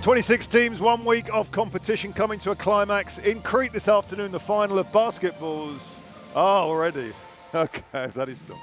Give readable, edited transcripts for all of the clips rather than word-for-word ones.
26 teams, 1 week of competition coming to a climax in Crete this afternoon, the final of basketballs. Ah, already. Okay, that is done.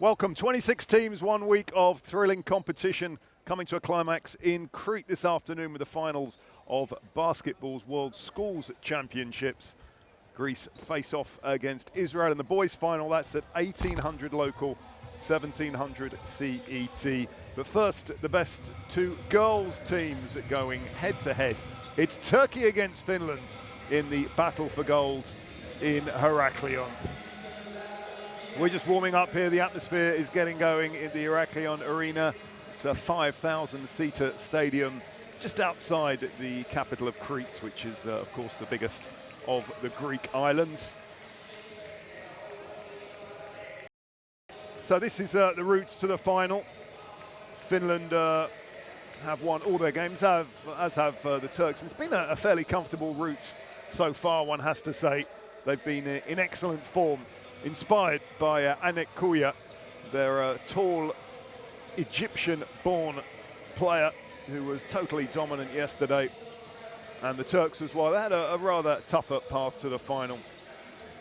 Welcome, 26 teams, 1 week of thrilling competition coming to a climax in Crete this afternoon with the finals of basketball's World Schools Championships. Greece face off against Israel in the boys' final. That's at 1800 local, 1700 CET. But first, the best two girls' teams going head to head. It's Turkey against Finland in the battle for gold in Heraklion. We're just warming up here. The atmosphere is getting going in the Heraklion Arena. It's a 5,000-seater stadium just outside the capital of Crete, which is, of course, the biggest of the Greek islands. So this is the route to the final. Finland have won all their games, as have the Turks. It's been a fairly comfortable route so far, one has to say. They've been in excellent form, inspired by Anek Kuya, their tall Egyptian-born player who was totally dominant yesterday. And the Turks as well. They had a rather tougher path to the final.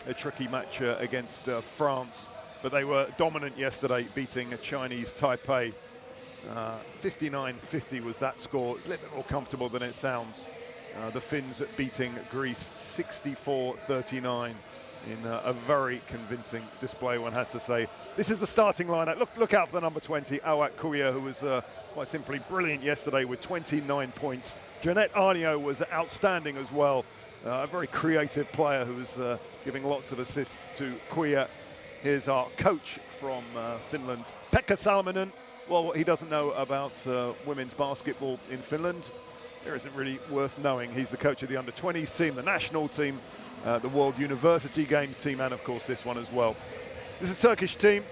A tricky match against France, but they were dominant yesterday, beating Chinese Taipei. 59-50 was that score. It's a little bit more comfortable than it sounds. The Finns beating Greece 64-39 in a very convincing display, one has to say. This is the starting lineup. Look out for the number 20, Anek Kuya, who was quite simply brilliant yesterday with 29 points. Jeanette Arnio was outstanding as well. A very creative player who was giving lots of assists to Kuya. Here's our coach from Finland, Pekka Salminen. Well, what he doesn't know about women's basketball in Finland, there isn't really worth knowing. He's the coach of the under-20s team, the national team, the World University Games team, and of course this one as well. This is a Turkish team.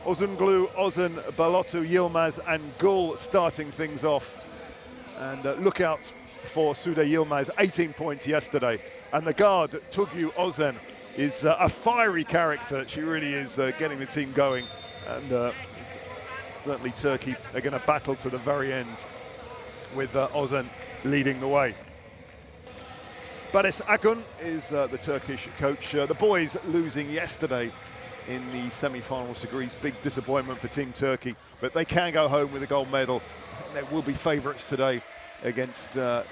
Ozunglu, Ozan, Balotu, Yilmaz and Gul starting things off. And look out for Sude Yilmaz, 18 points yesterday. And the guard, Tugyu Ozan, is a fiery character. She really is getting the team going. And certainly Turkey are going to battle to the very end with Ozan leading the way. Baris Akun is the Turkish coach. The boys losing yesterday in the semi-finals to Greece. Big disappointment for Team Turkey, but they can go home with a gold medal. They will be favourites today against the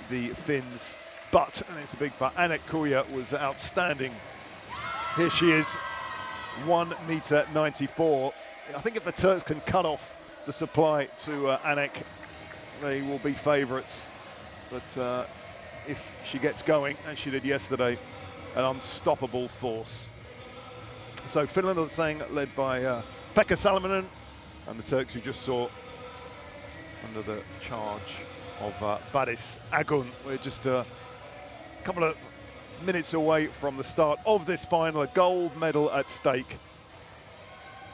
Finns. But, and it's a big but, Anek Kuya was outstanding. Here she is, 1 metre 94. I think if the Turks can cut off the supply to Anek, they will be favourites. But if she gets going, as she did yesterday, an unstoppable force. So Finland, as saying, led by Pekka Salminen, and the Turks you just saw under the charge of Baris Akun. We're just a couple of minutes away from the start of this final, a gold medal at stake.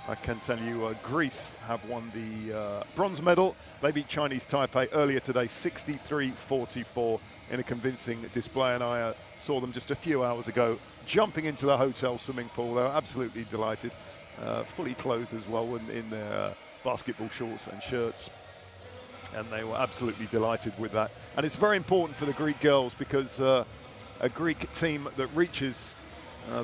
I can tell you Greece have won the bronze medal. They beat Chinese Taipei earlier today, 63-44 in a convincing display, and I saw them just a few hours ago jumping into the hotel swimming pool. They were absolutely delighted, fully clothed as well in their basketball shorts and shirts, and they were absolutely delighted with that. And it's very important for the Greek girls because a Greek team that reaches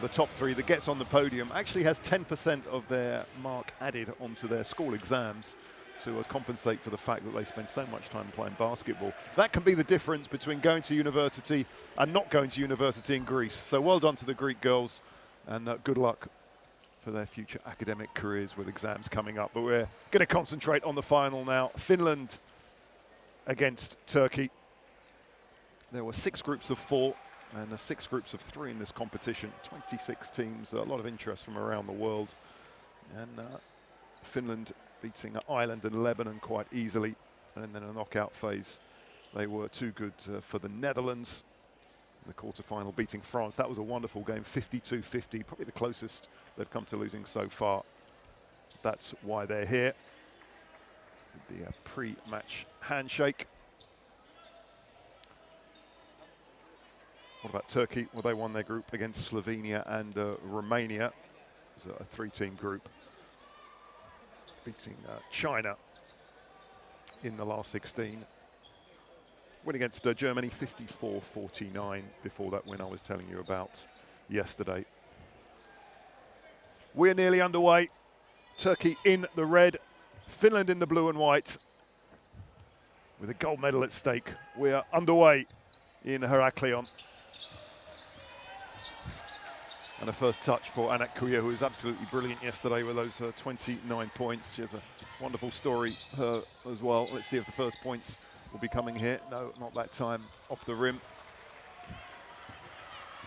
the top three, that gets on the podium, actually has 10% of their mark added onto their school exams to compensate for the fact that they spend so much time playing basketball. That can be the difference between going to university and not going to university in Greece. So well done to the Greek girls, and good luck for their future academic careers with exams coming up. But we're going to concentrate on the final now. Finland against Turkey. There were 6 groups of 4 and 6 groups of 3 in this competition. 26 teams, a lot of interest from around the world. And Finland beating Ireland and Lebanon quite easily. And then in the knockout phase, they were too good for the Netherlands. In the quarter-final, beating France. That was a wonderful game, 52-50, probably the closest they've come to losing so far. That's why they're here. The pre-match handshake. What about Turkey? Well, they won their group against Slovenia and Romania. It was a 3-team group, beating China in the last 16. Win against Germany, 54-49, before that win I was telling you about yesterday. We're nearly underway. Turkey in the red, Finland in the blue and white, with a gold medal at stake. We are underway in Heraklion. And a first touch for Anak Kuya, who was absolutely brilliant yesterday with those 29 points. She has a wonderful story as well. Let's see if the first points will be coming here. No, not that time, off the rim.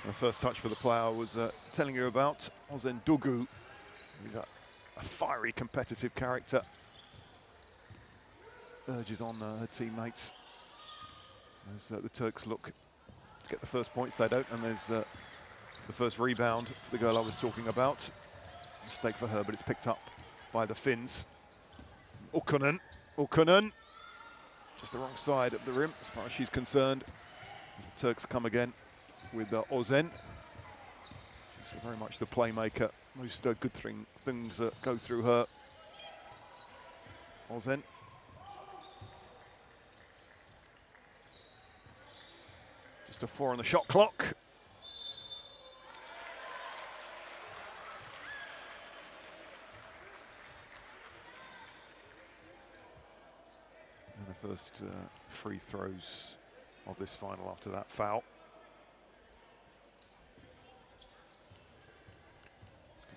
The first touch for the player I was telling you about, Ozen Dugu. He's a fiery, competitive character. Urges on her teammates as the Turks look to get the first points. They don't, and there's the first rebound for the girl I was talking about. Mistake for her, but it's picked up by the Finns. Ukkonen, just the wrong side of the rim as far as she's concerned. As the Turks come again with Ozen. She's very much the playmaker. Most good things go through her. Ozen. Just a 4 on the shot clock. And the first free throws of this final after that foul.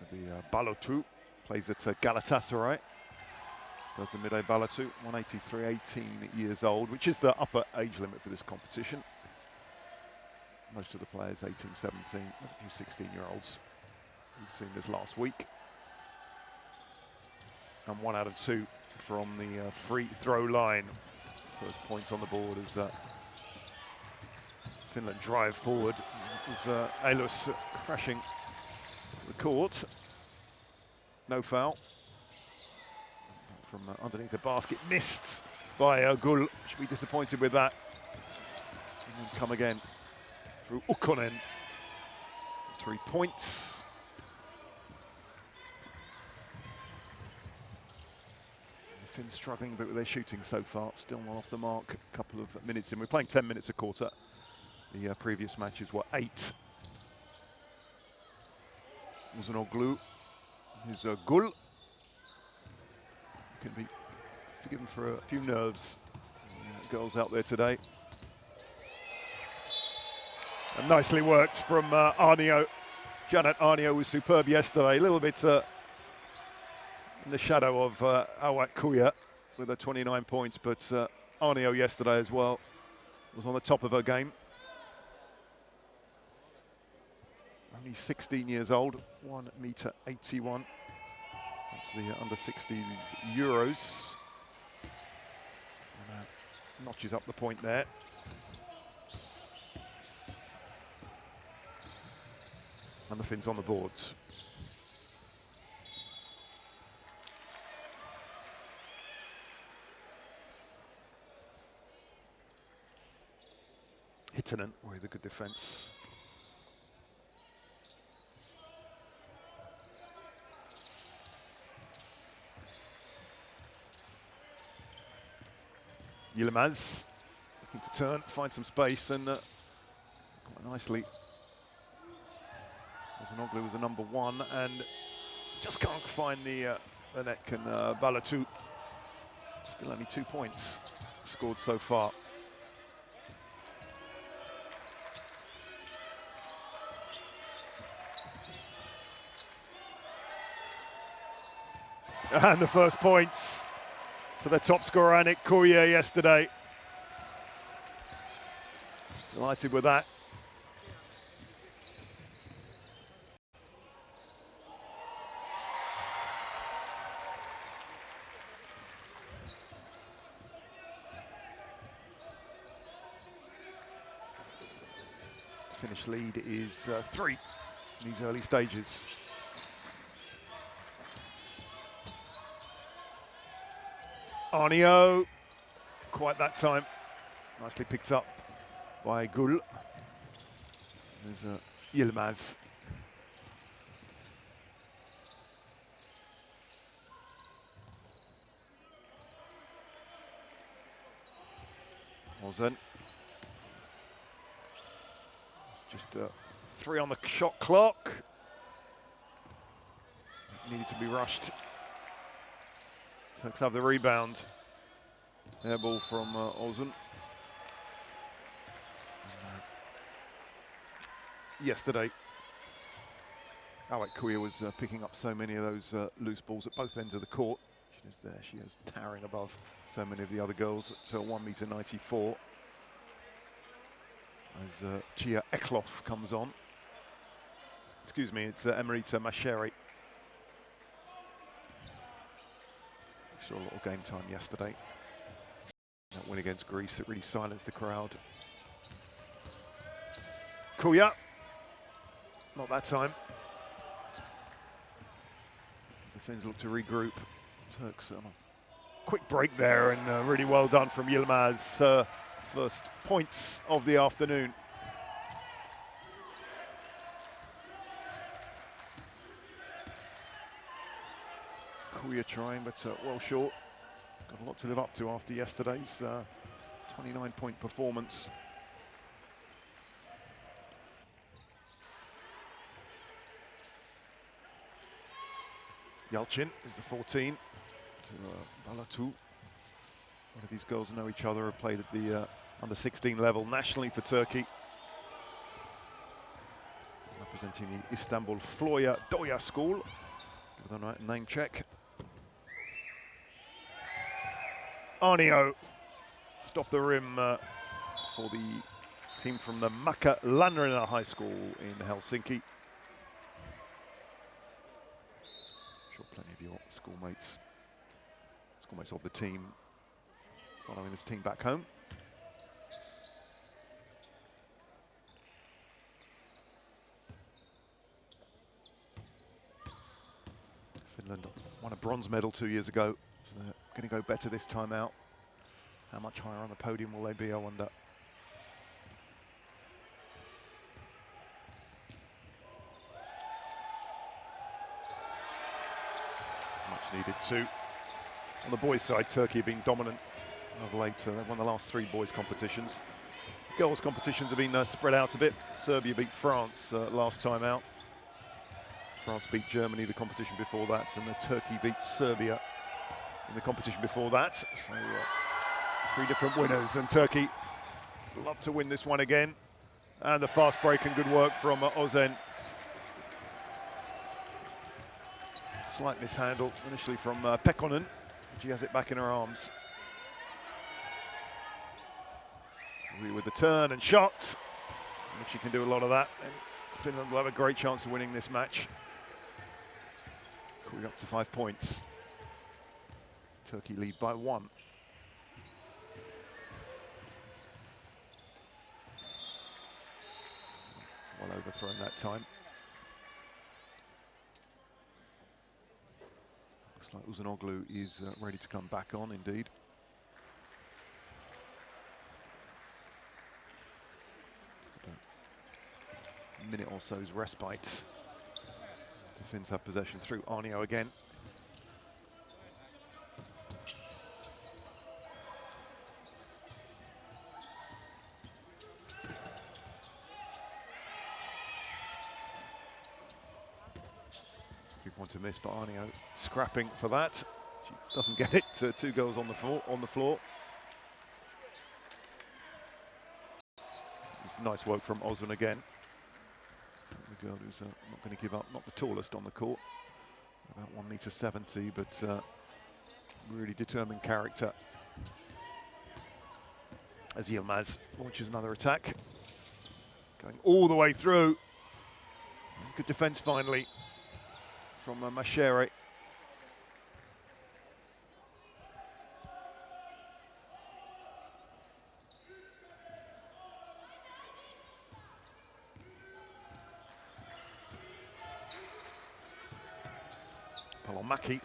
It's going to be Balotu, plays at Galatasaray. Does the midday Balotu, 183, 18 years old, which is the upper age limit for this competition. Most of the players 18, 17, there's a few 16-year-olds. We've seen this last week. And 1 out of 2 from the free throw line. First points on the board as Finland drive forward. As Eilus crashing the court. No foul. From underneath the basket, missed by Gul. Should be disappointed with that. And then come again through Ukkonen. 3 points. Finns struggling a bit with their shooting so far, still not off the mark. A couple of minutes in. We're playing 10 minutes a quarter. The previous matches were 8. Uzunoglu is Gul. Can be forgiven for a few nerves. Girls out there today. And nicely worked from Arnio. Janet Arnio was superb yesterday. A little bit in the shadow of Awak Kuya with her 29 points, but Arnio yesterday as well was on the top of her game. Only 16 years old, 1.81 m. That's the under 60s Euros. And, notches up the point there. And the Finns on the boards. Hittanen with a good defence. Yilmaz looking to turn, find some space, and quite nicely. Uzunoglu was the number 1, and just can't find the net. And Balotu, still only 2 points scored so far. And the first points for the top scorer, Anak Kuya, yesterday. Delighted with that. Finish lead is 3 in these early stages. Arnio, quite that time. Nicely picked up by Gul. There's Yilmaz. Ozen. Just 3 on the shot clock. Needed to be rushed Turks have the rebound. Air ball from Ozan. Yesterday, Alec Kuya was picking up so many of those loose balls at both ends of the court. She is there, she is towering above so many of the other girls at 1.94 m. As Chia Eklof comes on. Excuse me, it's Emerita Masheri. We saw a lot of game time yesterday. That win against Greece, it really silenced the crowd. Kuya. Not that time. The Finns look to regroup. Turks on a quick break there, and really well done from Yilmaz. First points of the afternoon. Kuya trying, but well short. Got a lot to live up to after yesterday's 29-point performance. Yalcin is the 14 to Balatu. A lot of these girls know each other, have played at the under 16 level nationally for Turkey. Representing the Istanbul Floya Doya School. Give them a right name check. Arnio just off the rim for the team from the Maka Lanrina High School in Helsinki. Sure, plenty of your schoolmates of the team following this team back home. Finland won a bronze medal 2 years ago, so they're going to go better this time out. How much higher on the podium will they be, I wonder? Much needed too. On the boys' side, Turkey have been dominant of late. They've won the last 3 boys' competitions. The girls' competitions have been spread out a bit. Serbia beat France last time out. France beat Germany the competition before that, and Turkey beat Serbia in the competition before that. So 3 different winners, and Turkey love to win this one again. And the fast break and good work from Ozan. Slight mishandle initially from Pekkonen. She has it back in her arms. With the turn and shot. And if she can do a lot of that, then Finland will have a great chance of winning this match. We're up to 5 points. Turkey lead by 1. Well overthrown that time. Looks like Uzunoglu is ready to come back on, indeed. A minute or so's respite. The Finns have possession through Arnio again. Big one to miss, but Arnio scrapping for that. She doesn't get it. 2 goals on the floor. It's nice work from Ozan again. The girl who's not going to give up, not the tallest on the court, about 1.70 m, but really determined character. As Yilmaz launches another attack, going all the way through. Good defence finally from Masheri. Palomaki,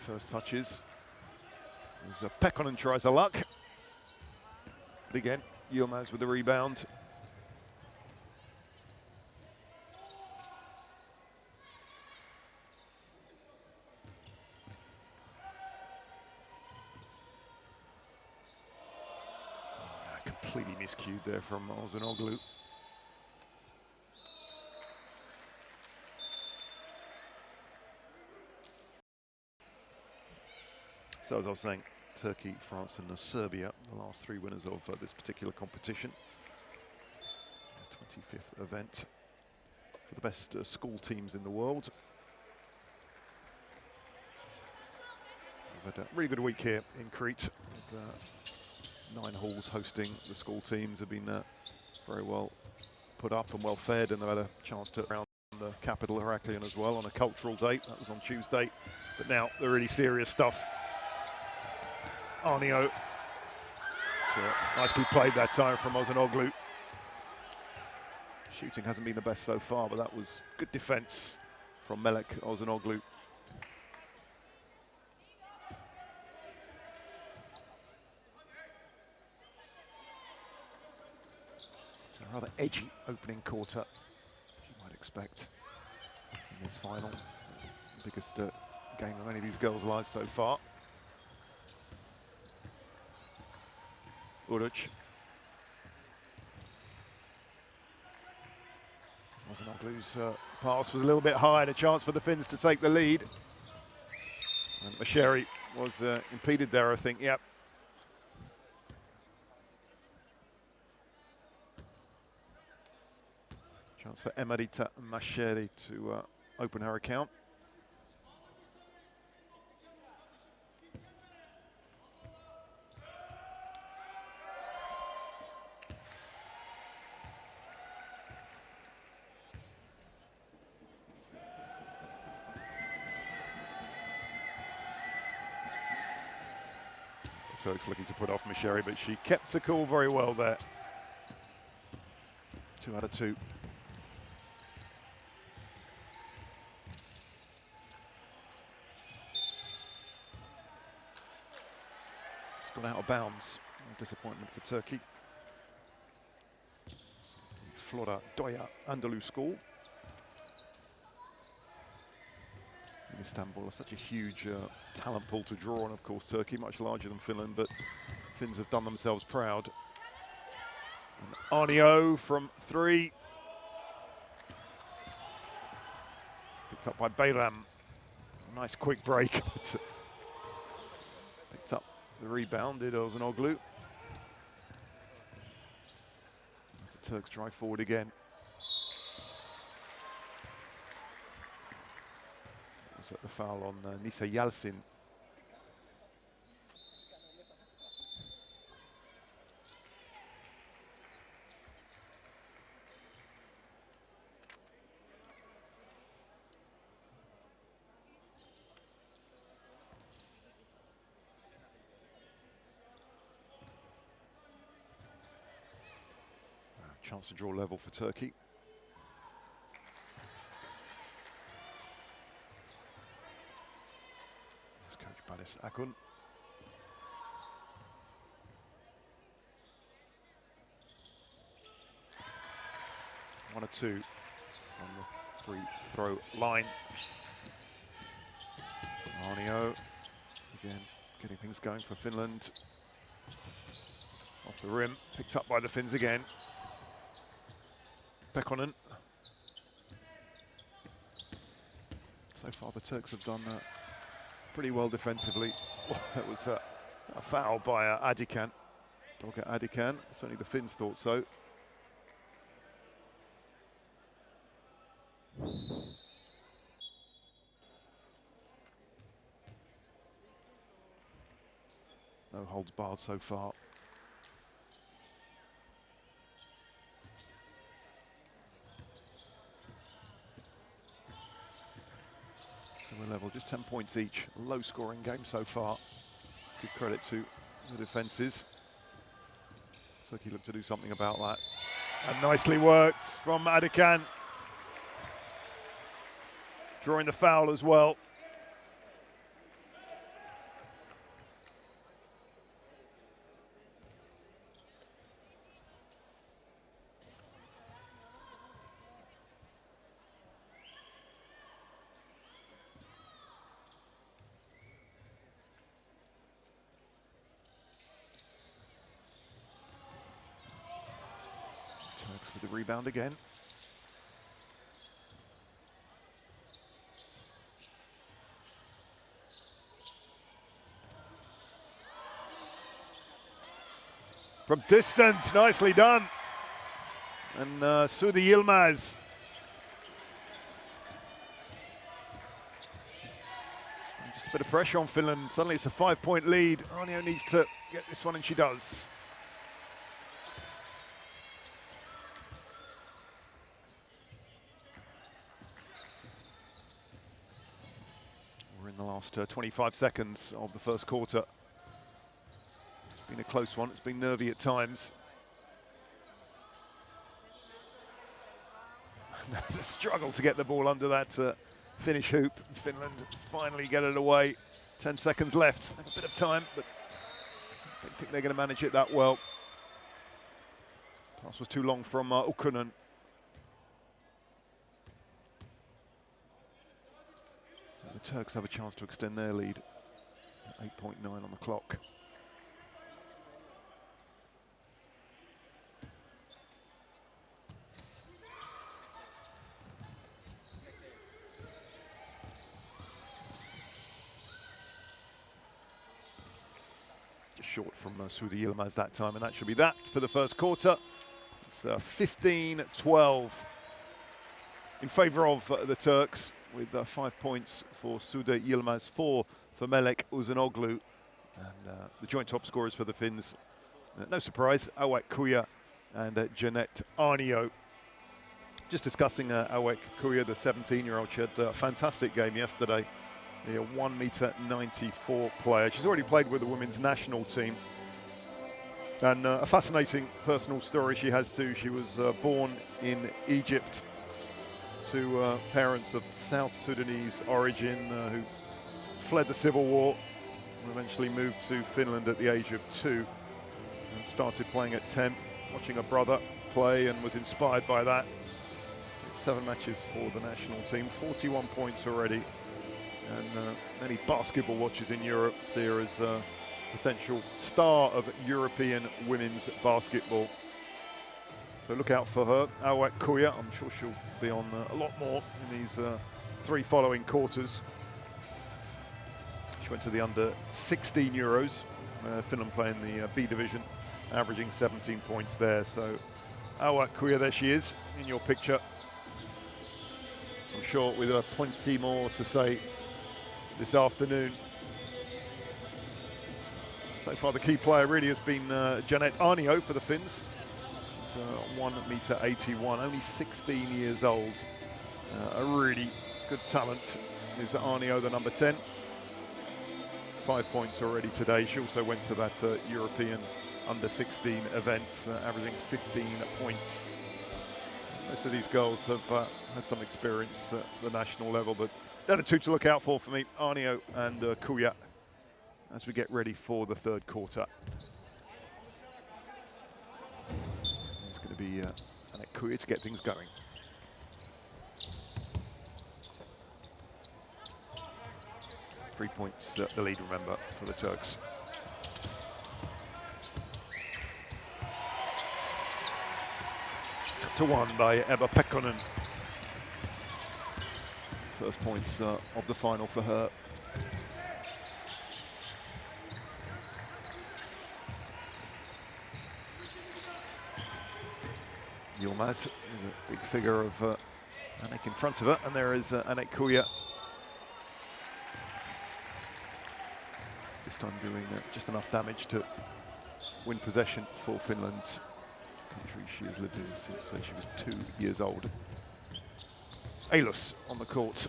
first touches. As Pekkonen tries her luck. But again, Yilmaz with the rebound. Completely miscued there from Ozanoglu. So as I was saying, Turkey, France and Serbia, the last three winners of this particular competition. 25th event for the best school teams in the world. We've had a really good week here in Crete, with 9 halls hosting the school teams. Have been very well put up and well fed, and they've had a chance to around the capital Heraklion as well on a cultural date. That was on Tuesday, but now the really serious stuff. Arnio, nicely played that time from Ozanoglu. Shooting hasn't been the best so far, but that was good defence from Melek Ozanoglu. It's a rather edgy opening quarter, as you might expect in this final. The biggest game of any of these girls' lives so far. Uruc. Ozanoglu's pass was a little bit high and a chance for the Finns to take the lead. And Masheri was impeded there, I think, yep. Chance for Emerita Masheri to open her account. Turks looking to put off Masheri, but she kept her cool very well there. 2 out of 2. It's gone out of bounds. Disappointment for Turkey. Flora Doya Andalou School in Istanbul. Such a huge talent pool to draw on, of course. Turkey much larger than Finland, but Finns have done themselves proud. And Arnio from 3. Picked up by Bayram. Nice quick break. Picked up the rebound, did Ozanoglu. As the Turks drive forward again. Was at the foul on Nisa Yalcin. Chance to draw level for Turkey. As coach Banis Akun. One or two from the free throw line. Arnio again getting things going for Finland. Off the rim, picked up by the Finns again. Pekkonen. So far the Turks have done pretty well defensively. Oh, that was a foul by Adikan. Doga Adikan, certainly the Finns thought so. No holds barred so far. So we're level, just 10 points each. A low scoring game so far. Let's give credit to the defences. Turkey looked to do something about that. And nicely worked from Adikan. Drawing the foul as well. Turks with the rebound again. from distance, nicely done. And Sude Yilmaz. Just a bit of pressure on Finland. Suddenly it's a 5-point lead. Arnio needs to get this one, and she does. We're in the last 25 seconds of the first quarter. It's been a close one. It's been nervy at times. The struggle to get the ball under that Finnish hoop. Finland finally get it away. 10 seconds left. A bit of time, but I don't think they're going to manage it that well. Pass was too long from Ukkonen. The Turks have a chance to extend their lead. 8.9 on the clock. Short from Sude Yilmaz that time, and that should be that for the first quarter. It's 15-12 in favour of the Turks, with 5 points for Sude Yilmaz, 4 for Melek Uzunoglu, and the joint top scorers for the Finns, no surprise, Awak Kuya and Jeanette Arnio. Just discussing Awak Kuya, the 17-year-old, she had a fantastic game yesterday. The 1.94 player. She's already played with the women's national team. And a fascinating personal story she has too. She was born in Egypt to parents of South Sudanese origin who fled the civil war and eventually moved to Finland at the age of 2 and started playing at 10, watching her brother play, and was inspired by that. 7 matches for the national team, 41 points already. And many basketball watchers in Europe see her as a potential star of European women's basketball. So look out for her, Awak Kuya. I'm sure she'll be on a lot more in these 3 following quarters. She went to the under-16 Euros, Finland playing the B division, averaging 17 points there. So Awak Kuya, there she is in your picture. I'm sure with plenty more to say this afternoon. So far the key player really has been Jeanette Arnio for the Finns. She's 1.81 m, only 16 years old. A really good talent is Arnio, the number 10. 5 points already today. She also went to that European under-16 event, averaging 15 points. Most of these girls have had some experience at the national level, but they're the 2 to look out for me, Arnio and Kuya, as we get ready for the third quarter. It's going to be Kuya to get things going. Three points the lead, remember, for the Turks. To 1 by Ebba Pekkonen. First points of the final for her. Yilmaz, a big figure of Anek in front of her, and there is Anek Kuya. This time doing just enough damage to win possession for Finland's country she has lived in since she was 2 years old. Eilus on the court.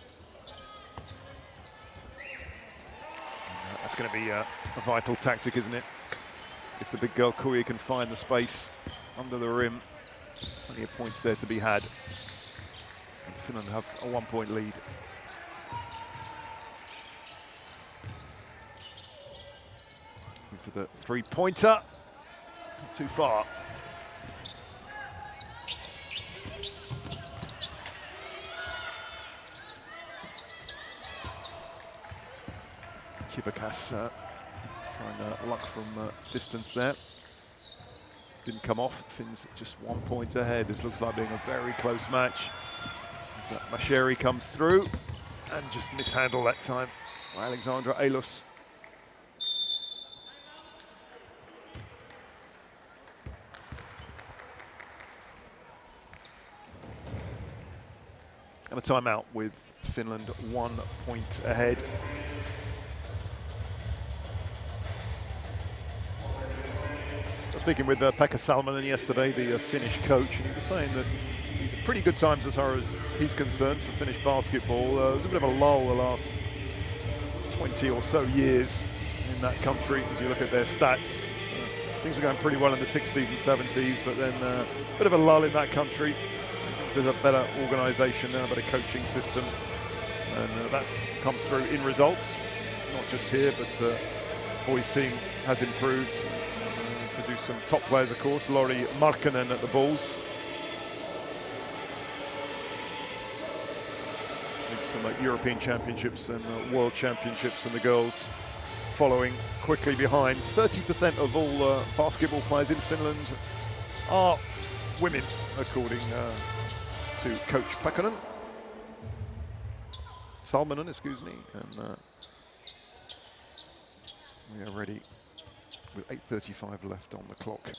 And, that's going to be a vital tactic, isn't it? If the big girl Kuya can find the space under the rim, plenty of points there to be had. And Finland have a 1-point lead. Looking for the 3-pointer. Not too far. Kibakas trying luck from distance there. Didn't come off. Finns just 1 point ahead. This looks like being a very close match. As Masheri comes through and just mishandled that time by Alexandra Eilus. And a timeout with Finland 1 point ahead. Speaking with Pekka Salminen yesterday, the Finnish coach, and he was saying that it's pretty good times as far as he's concerned for Finnish basketball. There was a bit of a lull the last 20 or so years in that country as you look at their stats. Things were going pretty well in the 60s and 70s, but then a bit of a lull in that country. There's a better organisation now, a better coaching system, and that's come through in results, not just here, but boys team has improved. Produce some top players, of course. Lauri Markkanen at the balls. Some European championships and world championships, and the girls following quickly behind. 30% of all basketball players in Finland are women, according to Coach Salminen, excuse me. And we are ready with 8:35 left on the clock.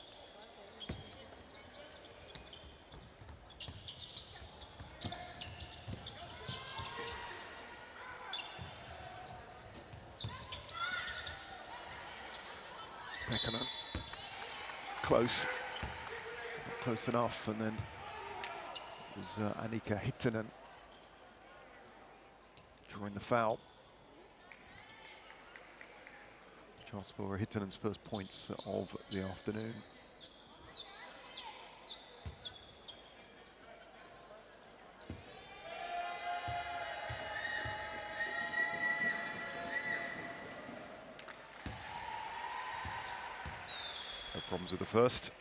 Pekkanen, close, not close enough, and then it was Annika Hittinen drawing the foul. Chance for Hittinen's first points of the afternoon. No problems with the first.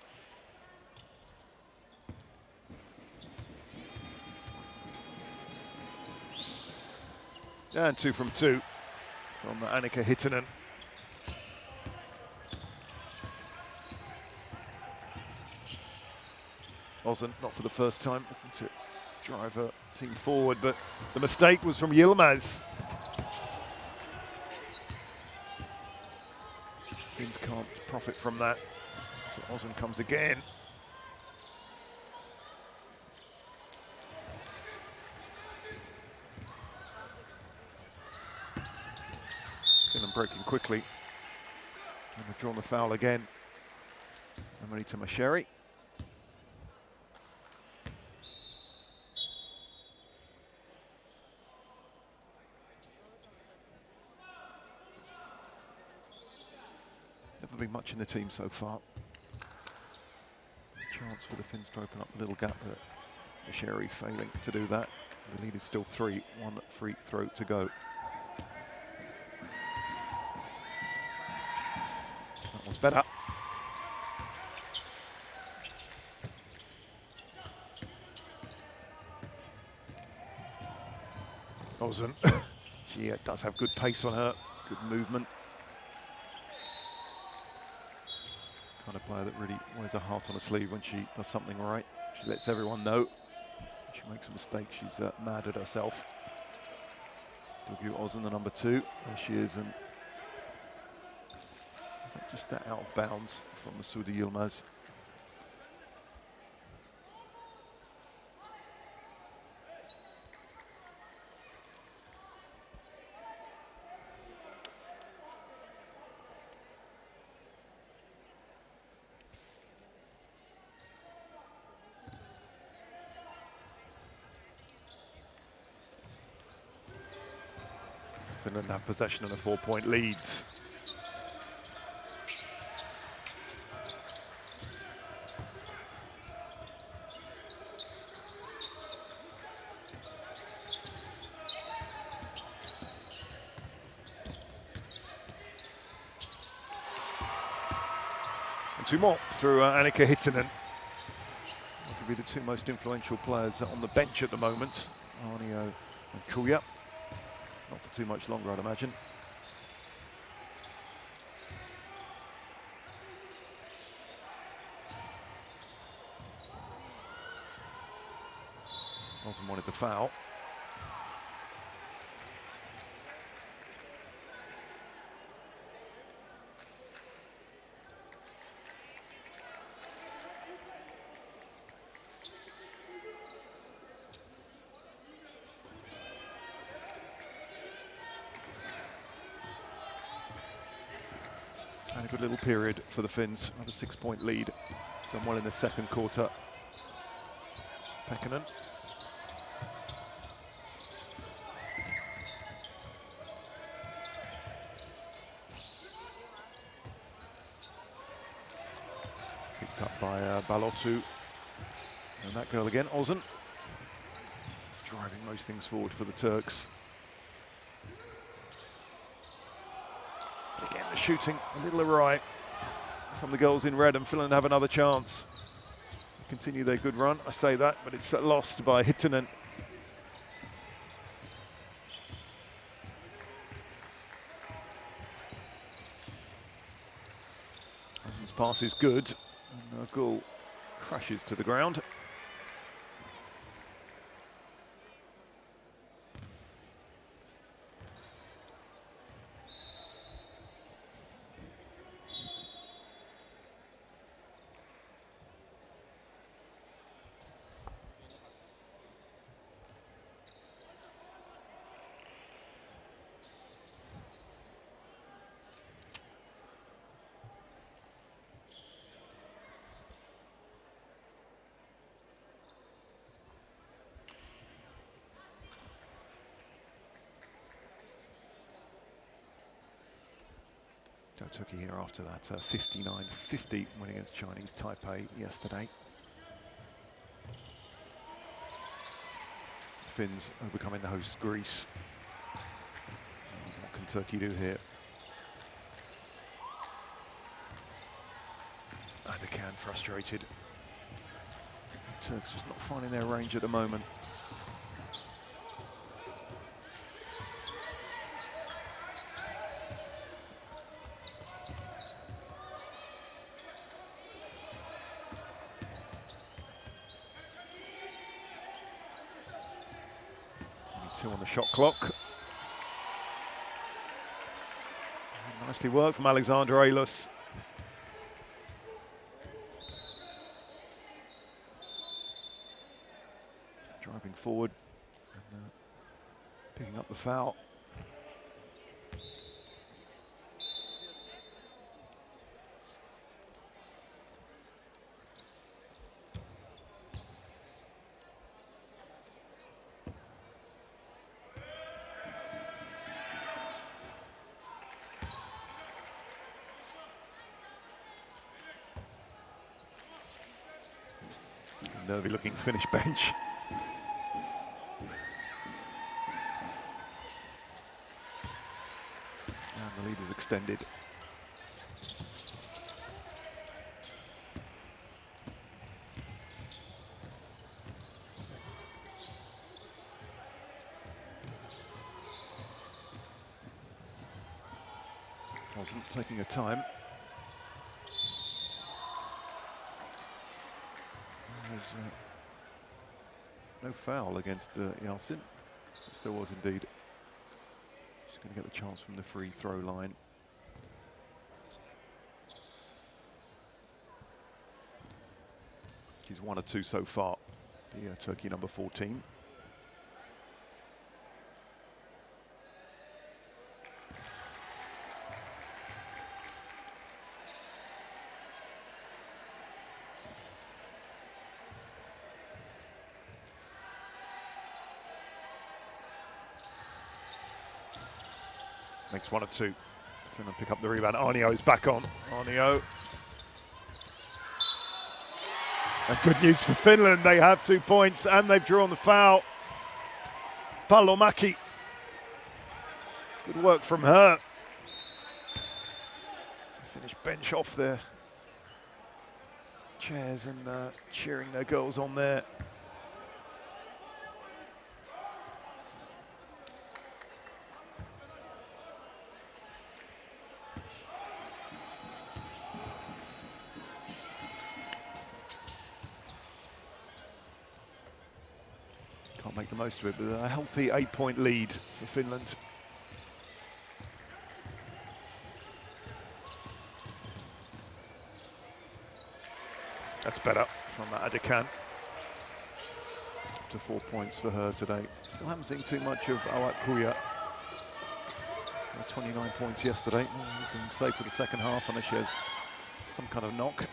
And 2 from 2 from Annika Hittinen. Ozen, not for the first time, looking to drive her team forward, but the mistake was from Yilmaz. Finns can't profit from that, so Ozen comes again. Finland breaking quickly, and they've drawn the foul again. Amarita Masheri. Never been much in the team so far. Chance for the Finns to open up a little gap, but Masheri failing to do that. The lead is still 3, 1 free throw to go. That one's better. Ozen, she does have good pace on her, good movement. Kind of player that really wears her heart on her sleeve when she does something right. She lets everyone know. When she makes a mistake, she's mad at herself. W. Ozen, the number 2. There she is, and is that just that out of bounds from Masuda Yilmaz? Finland have possession and a 4-point leads. And 2 more through Annika Hittinen. That could be the 2 most influential players on the bench at the moment, Arnio and Kuya. Not for too much longer, I'd imagine. Ozen wanted the foul. good little period for the Finns. Another 6-point lead. Done well in the second quarter. Pekkanen. Picked up by Balotu. And that girl again, Ozan. Driving most things forward for the Turks. But again, the shooting a little awry from the girls in red, and Finland have another chance. Continue their good run, I say that, but it's lost by Hittinen. Ozan's pass is good, and Gul crashes to the ground. Turkey here after that 59-50 win against Chinese Taipei yesterday. Finns overcoming the host Greece. What can Turkey do here? Adekan frustrated. The Turks just not finding their range at the moment. On the shot clock. Nicely worked from Alexander Ailus. Driving forward and picking up the foul. Nervy looking Finnish bench. And the lead is extended. Wasn't taking a time. There's no foul against Yalcin. Yes, there was indeed. She's going to get the chance from the free throw line. She's 1 or 2 so far, the Turkey number 14. Makes 1 or 2. Finland pick up the rebound. Arnio is back on. Arnio. And good news for Finland. They have 2 points and they've drawn the foul. Palomäki. Good work from her. The Finnish bench off their chairs and cheering their girls on there. Can't make the most of it, but a healthy 8-point lead for Finland. That's better from Adekan. Up to 4 points for her today. Still haven't seen too much of Awat Puya. 29 points yesterday. Being safe for the second half unless she has some kind of knock.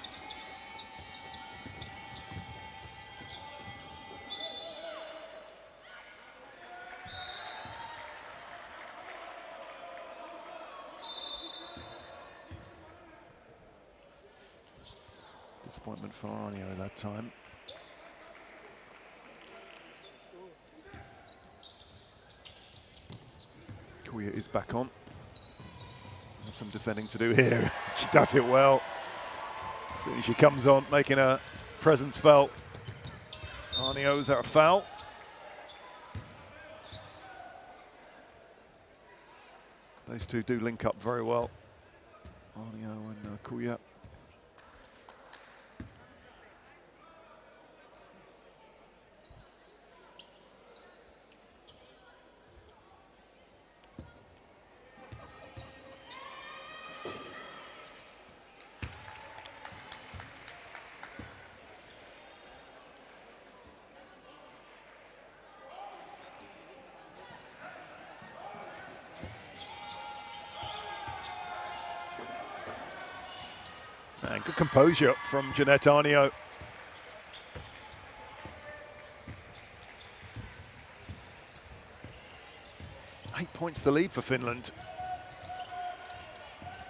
Disappointment for Arnio that time. Kuya is back on. There's some defending to do here. She does it well. As soon as she comes on, making her presence felt. Arnio's at a foul. Those two do link up very well. Arnio and Kuya. And good composure from Jeanette Arnio. Eight points the lead for Finland.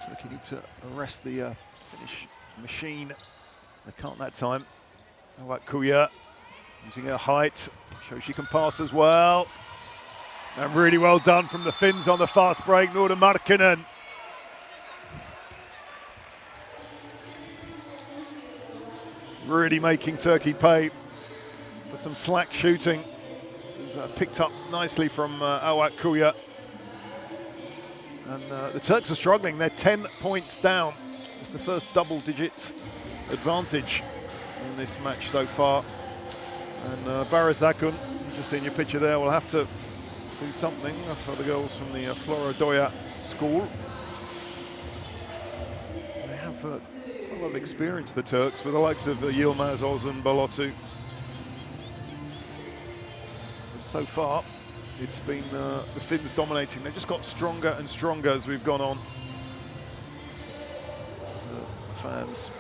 Turkey need to arrest the Finnish machine. They can't that time. How about Kuya? Using her height, shows she can pass as well. And really well done from the Finns on the fast break, Norda Markkinen. Really making Turkey pay for some slack shooting. It was picked up nicely from Awak Kuya. And the Turks are struggling. They're 10 points down. It's the first double-digit advantage in this match so far. And Barazakun, just seeing your picture there, will have to do something for the girls from the Floridoia school. They have a lot of experience, the Turks, with the likes of Yilmaz, Ozan, Balotu. But so far, it's been the Finns dominating. They've just got stronger and stronger as we've gone on. So the fans,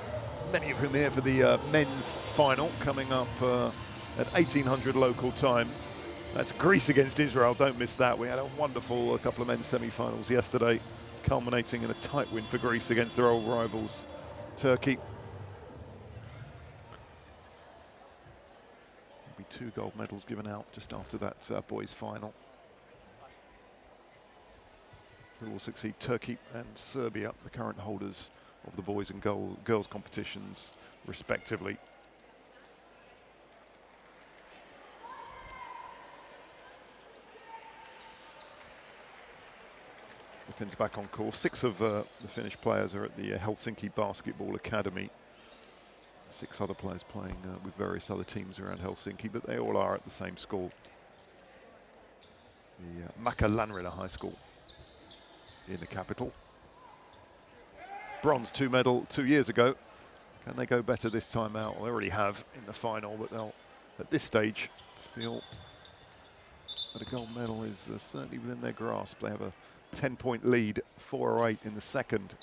many of whom here for the men's final, coming up at 1800 local time. That's Greece against Israel, don't miss that. We had a wonderful couple of men's semi-finals yesterday, culminating in a tight win for Greece against their old rivals, Turkey. There'll be 2 gold medals given out just after that boys' final. Who will succeed Turkey and Serbia, the current holders of the boys and girls competitions, respectively. The Finns back on course. 6 of the Finnish players are at the Helsinki Basketball Academy. 6 other players playing with various other teams around Helsinki, but they all are at the same school. The Makalanrila High School in the capital. Bronze 2 medal 2 years ago. Can they go better this time out? Well, they already have in the final, but they'll, at this stage, feel that a gold medal is certainly within their grasp. They have a 10-point lead, 4:08 in the second.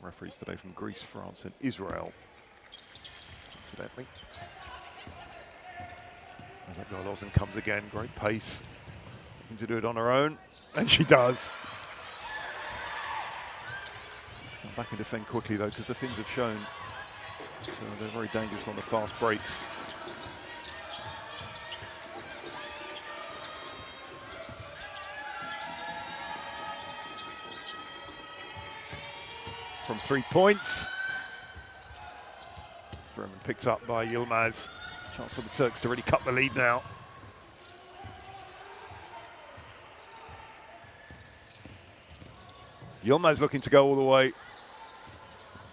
Referees today from Greece, France and Israel, incidentally. As that girl Ozan comes again, great pace. Looking to do it on her own, and she does. Come back and defend quickly though, because the Finns have shown they're very dangerous on the fast breaks. From 3 points. Stroman picked up by Yilmaz. Chance for the Turks to really cut the lead now. Yilmaz looking to go all the way.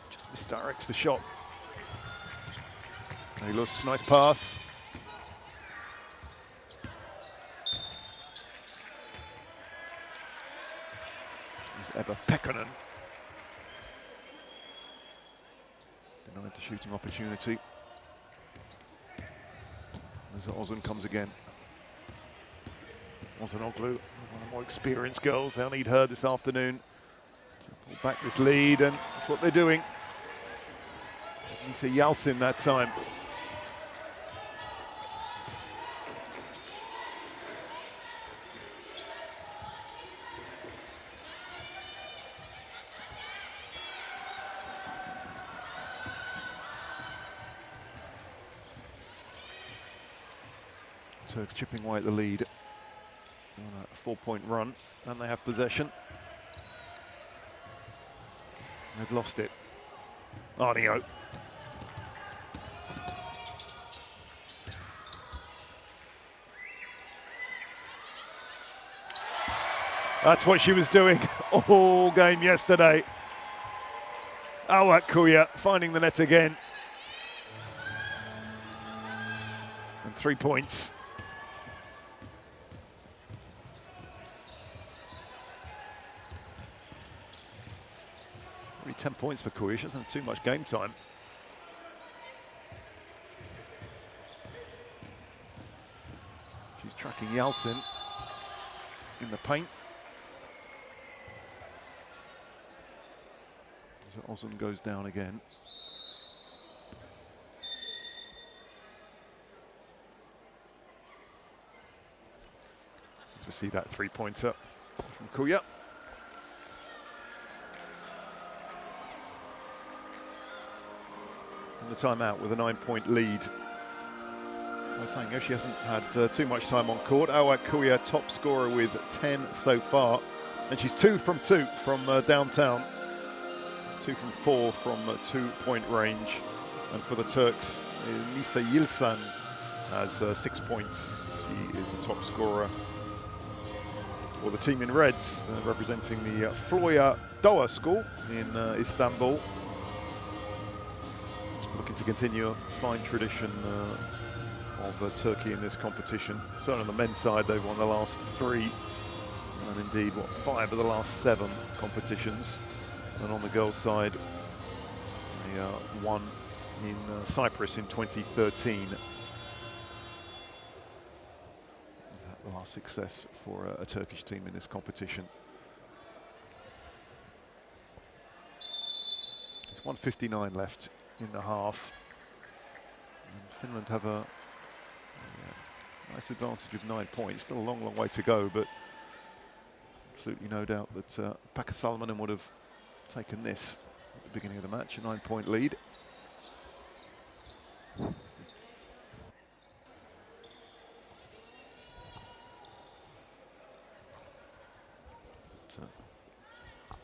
Just misdirects the shot. Eilos, nice pass. There's Ebba Pekkonen. Denied the shooting opportunity. As Ozan comes again. Ozanoglu, one of the more experienced girls. They'll need her this afternoon to pull back this lead, and that's what they're doing. Nisa Yalcin that time. Turks chipping away at the lead on a 4-point run, and they have possession. They've lost it. Arnio. That's what she was doing all game yesterday. Awak Kuya finding the net again. And 3 points. Only 10 points for Kuya. She doesn't have too much game time. She's tracking Yalcin in the paint. So Ozan goes down again. As we see that 3-pointer from Kuya. And the timeout with a 9-point lead. I was saying, she hasn't had too much time on court. Awak Kuya, top scorer with 10 so far. And she's 2 from 2 from downtown. 2 from 4 from 2-point range. And for the Turks, Nisa Yilsan has 6 points. She is the top scorer for the team in reds, representing the Floya Doğa School in Istanbul. Looking to continue a fine tradition of Turkey in this competition. Certainly on the men's side, they've won the last 3, and indeed, 5 of the last 7 competitions. And on the girls' side, they won in Cyprus in 2013. Is that the last success for a Turkish team in this competition? There's 1:59 left in the half. And Finland have a nice advantage of 9 points. Still a long, long way to go, but absolutely no doubt that Pekka Salminen would have taken this at the beginning of the match, a 9-point lead.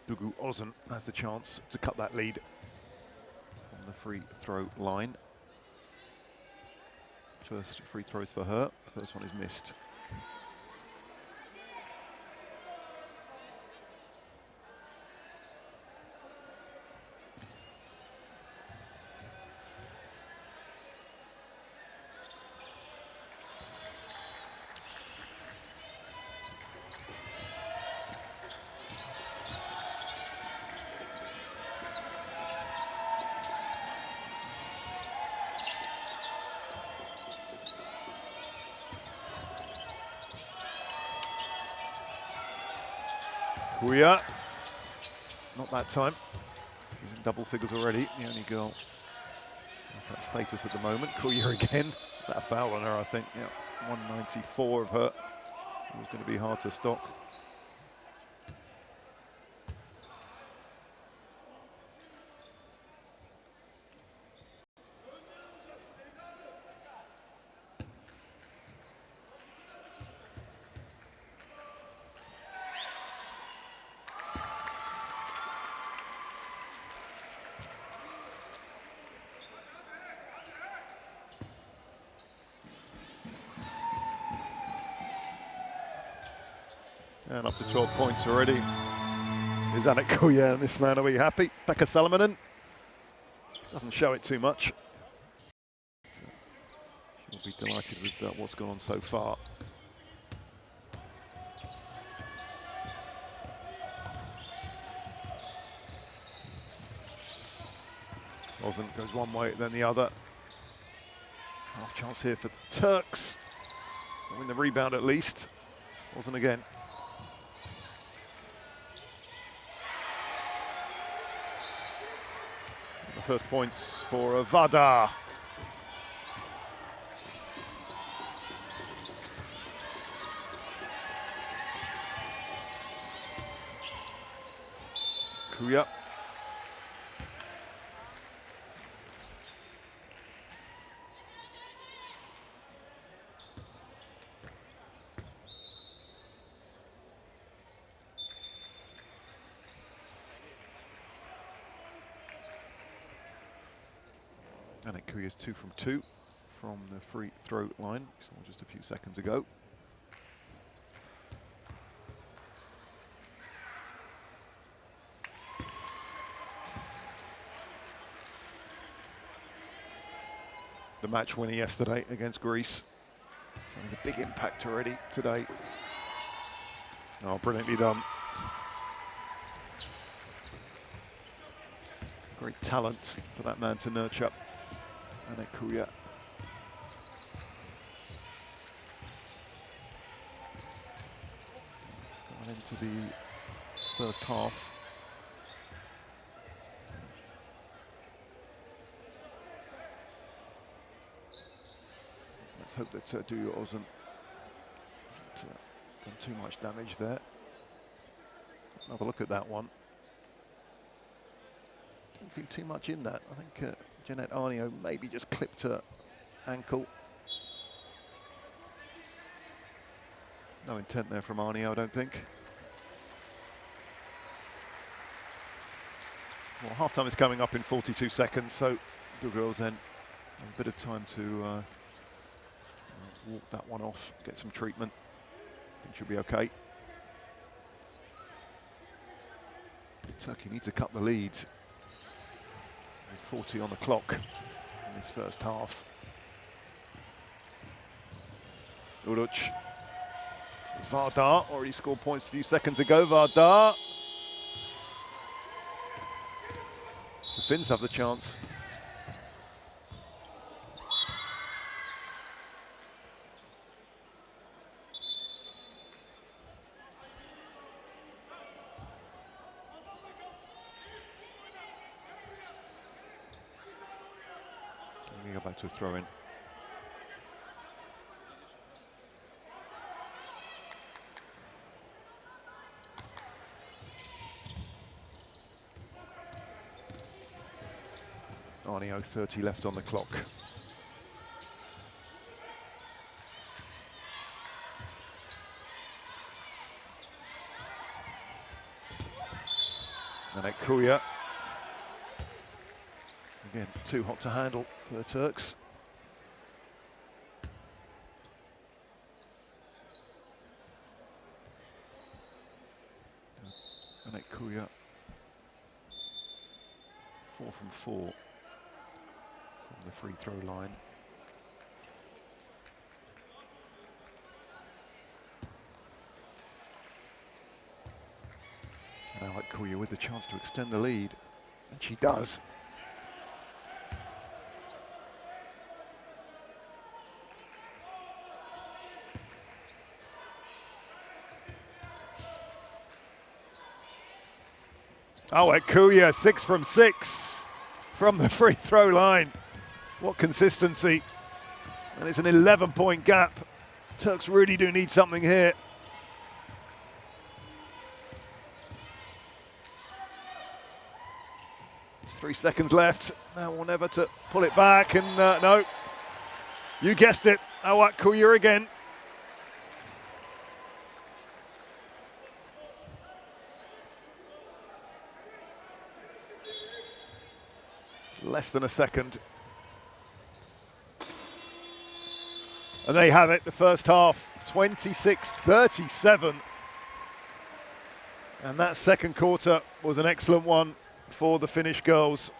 Dugu Ozan has the chance to cut that lead on the free throw line. First free throws for her. First one is missed. Kuya, not that time. She's in double figures already. The only girl has that status at the moment. Kuya again. Is that a foul on her, I think? Yeah, 194 of her. It was going to be hard to stop. And up to 12 points already Is Anik Kuya and this man, are we happy? Pekka Salminen doesn't show it too much. She'll be delighted with what's gone on so far. Ozan goes one way, then the other. Half chance here for the Turks. Win the rebound at least. Ozan again. The first points for Vardar. Kuya. Anik Kuya's 2 from 2 from the free throw line, saw just a few seconds ago. The match winner yesterday against Greece, having a big impact already today. Oh, brilliantly done. Great talent for that man to nurture. Anik Kuya. Going into the first half. Let's hope that Duya hasn't done too much damage there. Another look at that one. Didn't seem too much in that. I think Jeanette Arnio maybe just clipped her ankle. No intent there from Arnio, I don't think. Well, half-time is coming up in 42 seconds, so Duya then a bit of time to walk that one off, get some treatment. I think she'll be okay. Turkey needs to cut the lead. With 40 on the clock in this first half. Uruc. Vardar already scored points a few seconds ago. Vardar. The Finns have the chance. About to throw in. Arnio, 30 left on the clock. Anik Kuya. Again, too hot to handle for the Turks. Anik Kuya, 4 from 4 from the free throw line. And now Kuya with the chance to extend the lead, and she does. Oh, Kuya, 6 from 6 from the free throw line. What consistency. And it's an 11-point gap. Turks really do need something here. There's 3 seconds left. Now we'll never to pull it back, and no. You guessed it. Oh, Kuya again. Less than a second. And there you have it, the first half, 26-37. And that second quarter was an excellent one for the Finnish girls.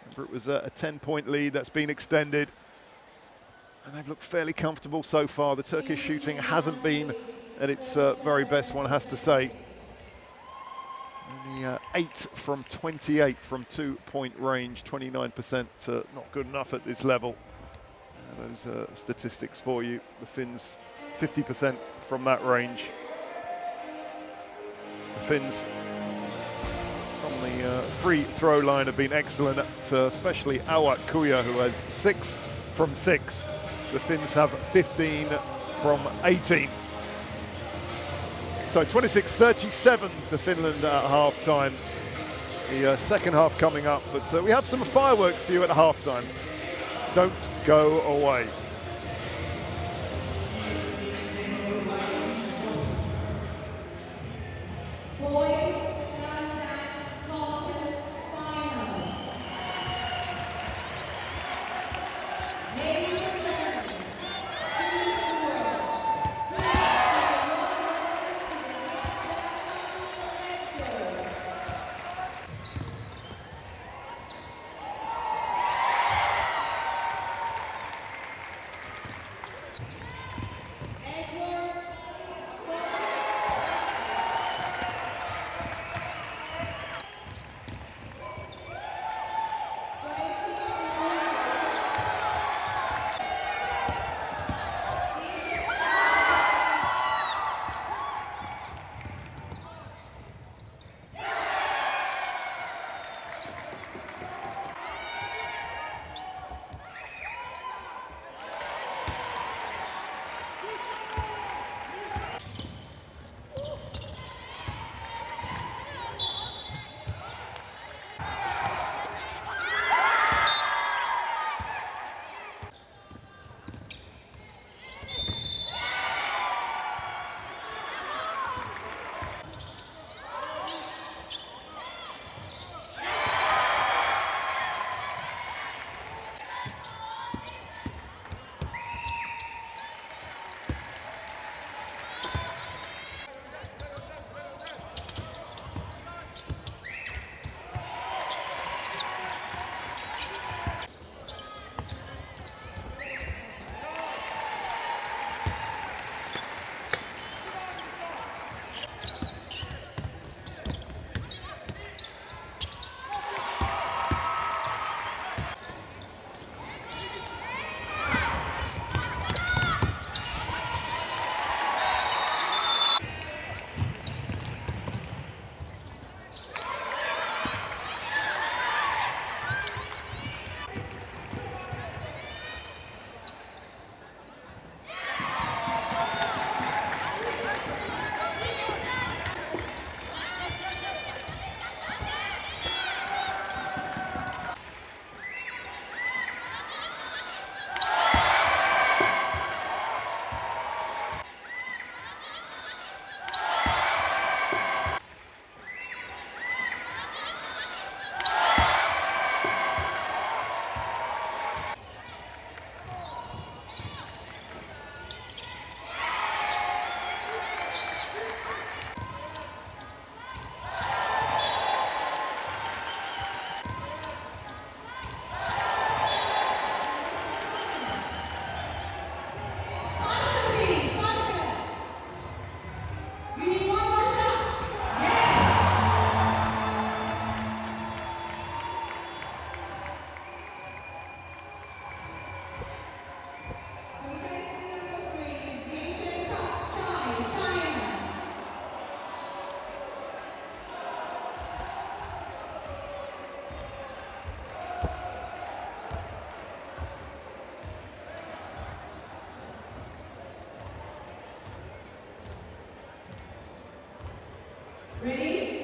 Remember, it was a 10-point lead that's been extended. And they've looked fairly comfortable so far. The Turkish shooting hasn't been at its very best, one has to say. Only 8 from 28 from 2-point range, 29%, not good enough at this level. Those statistics for you. The Finns, 50% from that range. The Finns from the free throw line have been excellent, especially Awa Kuya, who has 6 from 6. The Finns have 15 from 18. So 26-37 to Finland at half-time. The second half coming up, but we have some fireworks for you at half-time. Don't go away. Boys Slam Contest Final. Ladies and gentlemen, students of the world, please give a warm welcome to the Slam selectors. Edwards, ready?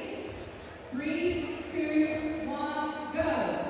3, 2, 1, go!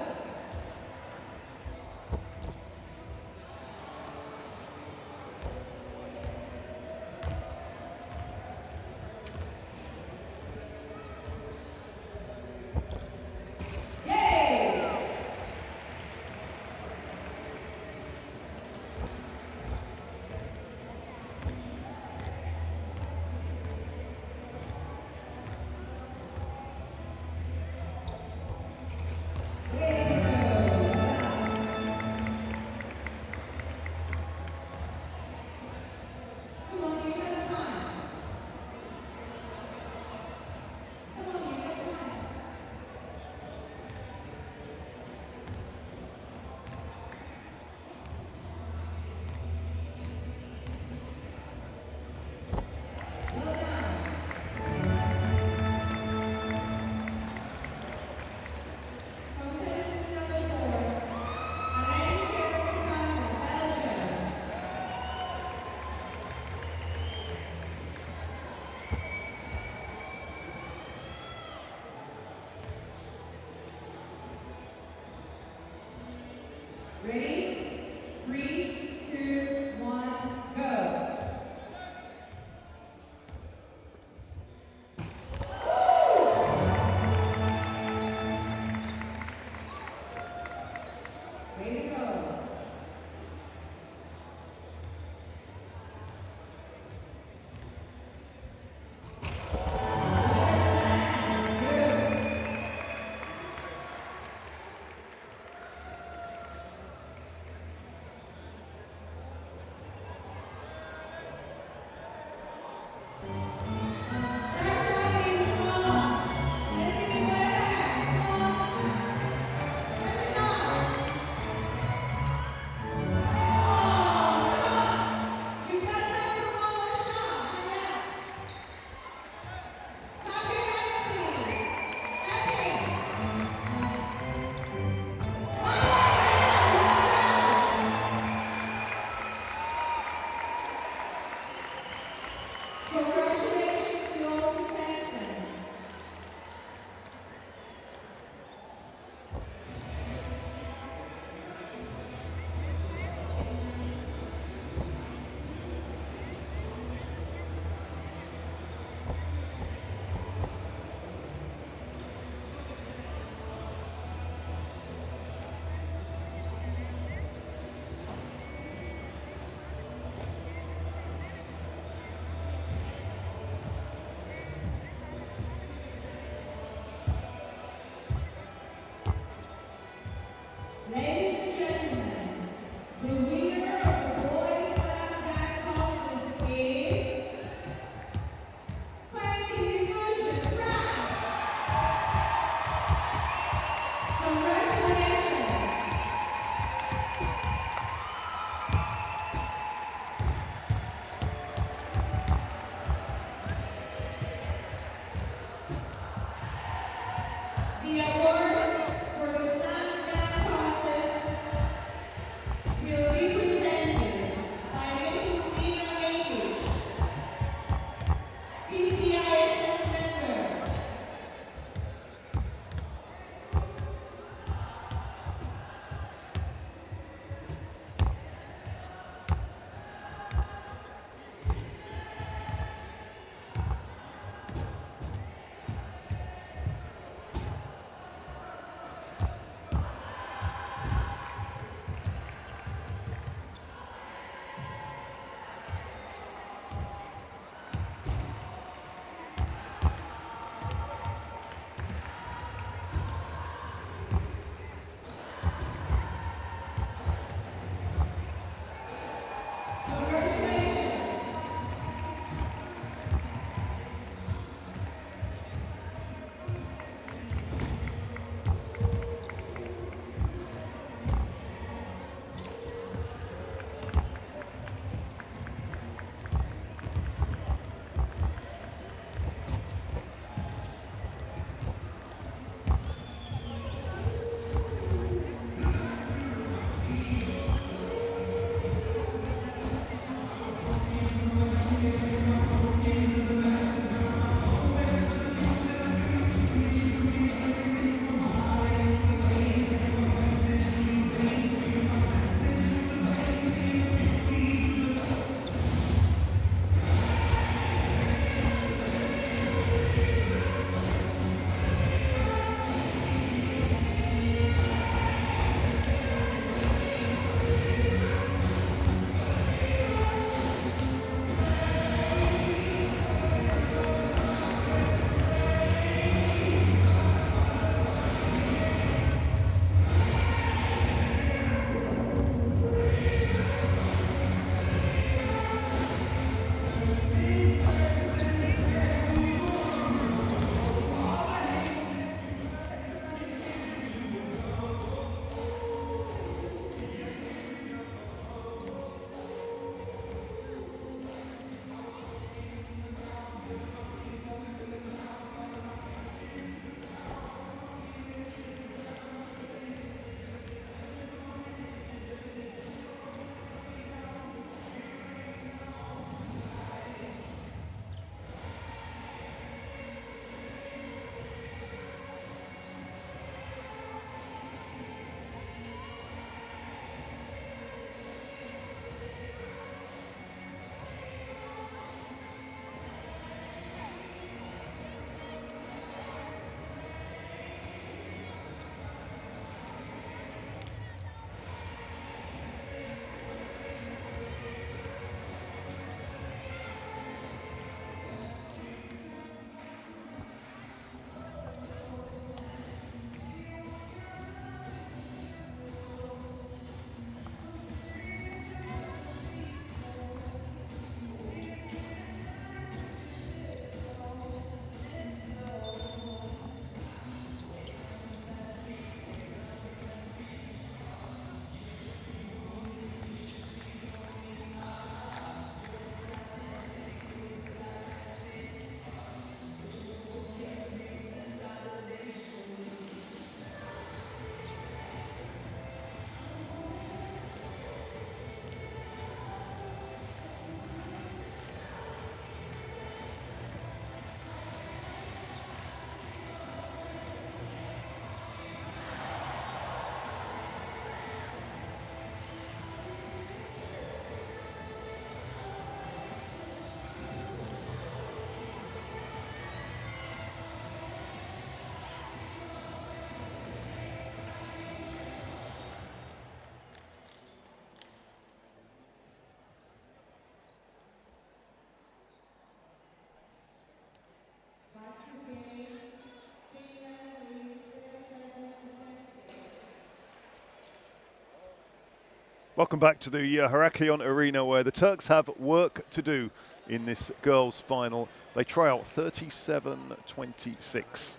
Welcome back to the Heraklion Arena, where the Turks have work to do in this girls' final. They trail 37-26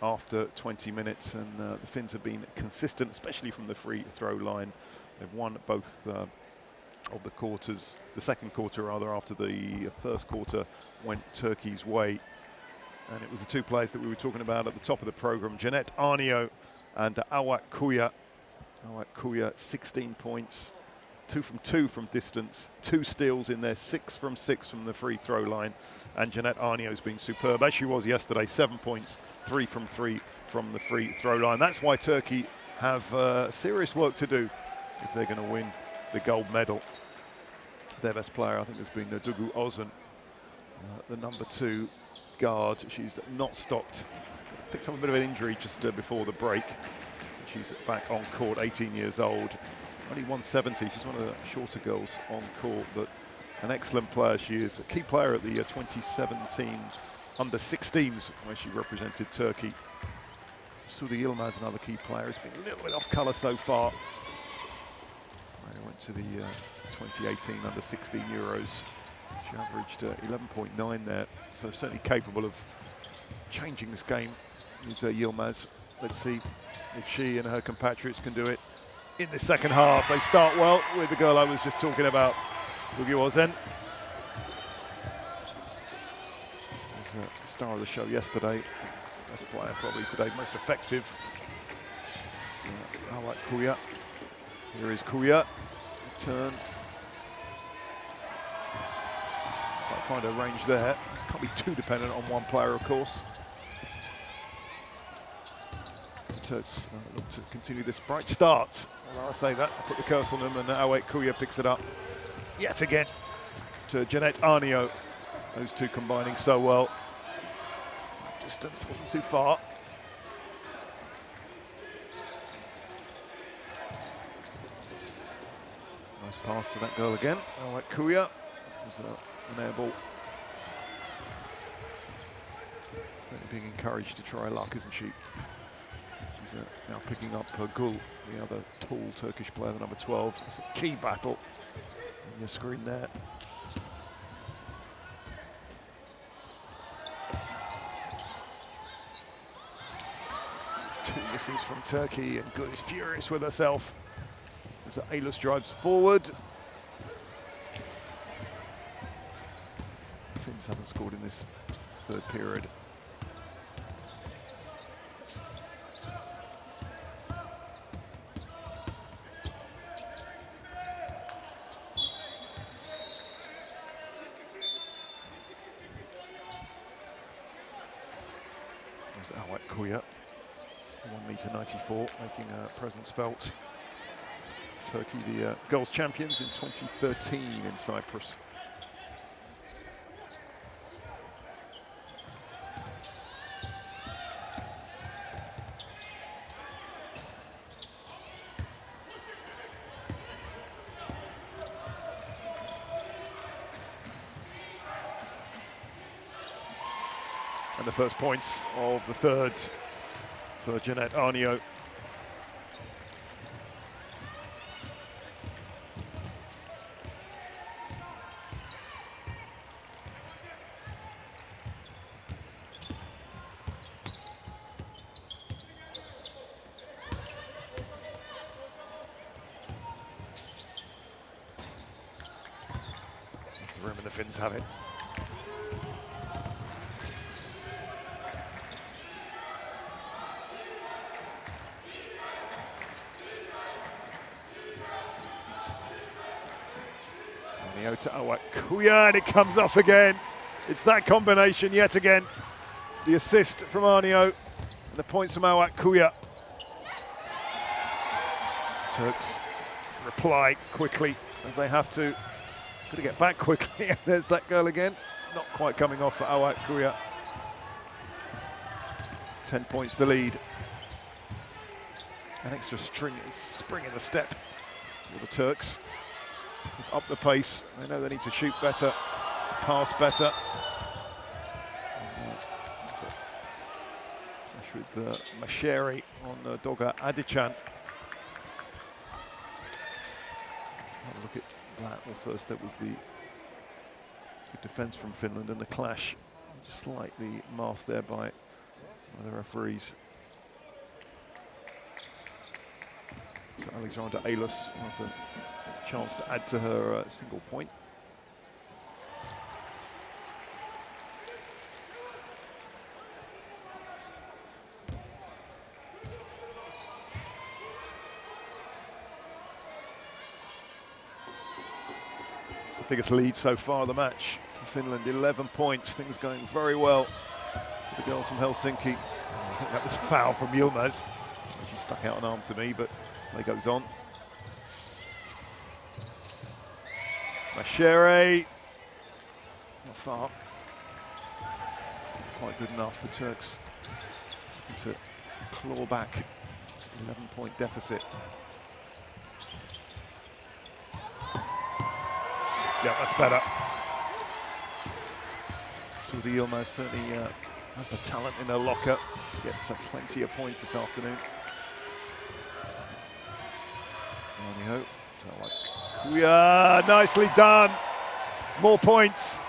after 20 minutes, and the Finns have been consistent, especially from the free throw line. They've won both of the quarters, the second quarter rather, after the first quarter went Turkey's way. And it was the two players that we were talking about at the top of the program, Jeanette Arnio and Awak Kuya. Awak Kuya, 16 points, 2 from 2 from distance, 2 steals in there, 6 from 6 from the free throw line. And Jeanette Arnio's been superb, as she was yesterday, 7 points, 3 from 3 from the free throw line. That's why Turkey have serious work to do if they're going to win the gold medal. Their best player, I think, has been Dugu Ozan, the number 2 guard. She's not stopped. Picked up a bit of an injury just before the break. She's back on court, 18 years old. Only 170. She's one of the shorter girls on court, but an excellent player. She is a key player at the 2017 under-16s, where she represented Turkey. Suudi Yilmaz, another key player, has been a little bit off colour so far. I went to the 2018 under-16 Euros. She averaged 11.9 there, so certainly capable of changing this game is Yilmaz. Let's see if she and her compatriots can do it in the second half. They start well with the girl I was just talking about, Dugu Ozan. As the star of the show yesterday, best player probably today, most effective. Awak Kuya. Here is Kuya. Turn. Might find her range there. Can't be too dependent on one player, of course. The Turks look to continue this bright start. Well, I say that, I put the curse on them, and Awak Kuya picks it up yet again to Jeanette Arnio. Those two combining so well. Distance wasn't too far. Nice pass to that girl again. Awak Kuya. Was an air ball. Certainly being encouraged to try luck, isn't she? She's now picking up Gul, the other tall Turkish player, the number 12. It's a key battle on your screen there. Two misses from Turkey, and Gul is furious with herself as Aylus drives forward. Finns haven't scored in this third period. There's Awak Kuya, 1m94, making a presence felt. Turkey, the girls' champions in 2013 in Cyprus. And the first points of the third for Jeanette Arnio. The room and the Finns have it. To Awak Kuya, and it comes off again. It's that combination yet again. The assist from Arnio and the points from Awak Kuya. Turks reply quickly as they have to. Got to get back quickly. There's that girl again. Not quite coming off for Awak Kuya. 10 points the lead. An extra spring in the step for the Turks. Up the pace. They know they need to shoot better, to pass better. Clash with Masheri on Doga Adichan. Look at that. Well, first there was the good defence from Finland and the clash, just slightly masked there by the referees. So Alexandra Ailus with a chance to add to her single point. It's the biggest lead so far of the match for Finland, 11 points. Things going very well for the girls from Helsinki. I think that was a foul from Yilmaz. She stuck out an arm to me, but play goes on. Mashere, not far. Quite good enough for Turks to claw back 11-point deficit. Yeah, that's better. So the Yilmaz certainly has the talent in her locker to get plenty of points this afternoon. Anyhow, yeah, nicely done. More points.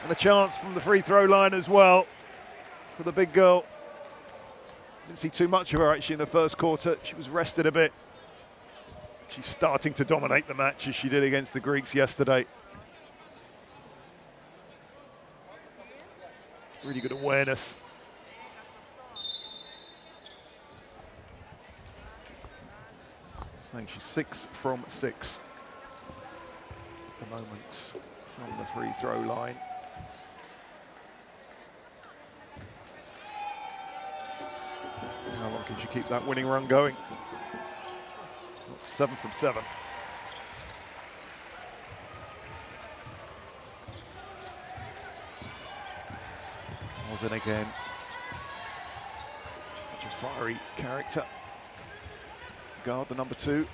And a chance from the free throw line as well for the big girl. Didn't see too much of her actually in the first quarter. She was rested a bit. She's starting to dominate the match as she did against the Greeks yesterday. Really good awareness. Saying she's 6 from 6 at the moment from the free throw line. How long can she keep that winning run going? 7 from 7. Ozan again. Such a fiery character. Guard, the number 2.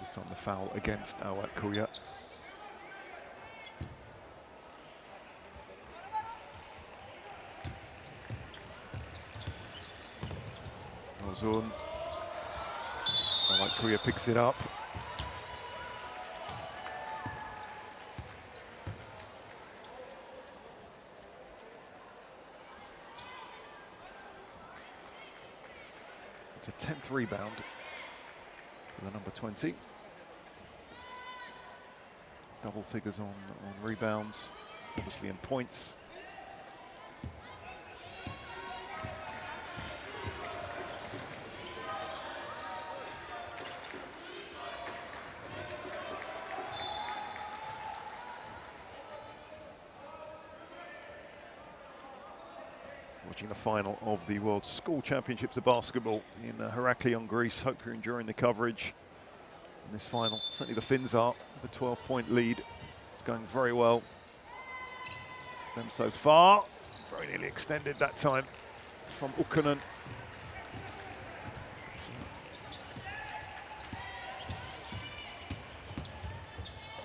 Just on the foul against Awak Kuya. Ozan. Awak Kuya picks it up. It's a 10th rebound for the number 20. Double figures on rebounds, obviously in points. Watching the final of the World School Championships of Basketball in Heraklion, Greece. Hope you're enjoying the coverage in this final. Certainly the Finns are with a 12-point lead. It's going very well. Them so far. Very nearly extended that time from Ukkonen.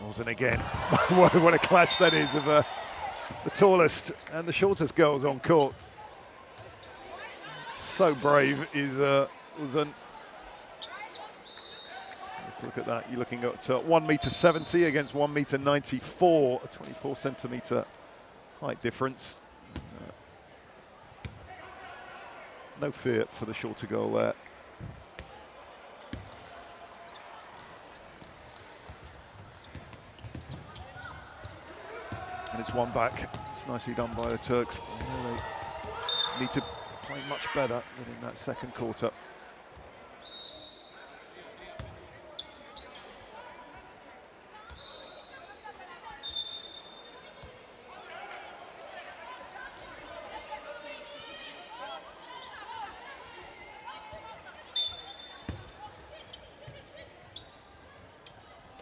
Ozan again. What a clash that is of the tallest and the shortest girls on court. So brave is Ozan. Look at that, you're looking at 1.70 m against 1.94 m, a 24-centimetre height difference. No fear for the shorter girl there. And it's one back. It's nicely done by the Turks. They need to play much better than in that second quarter.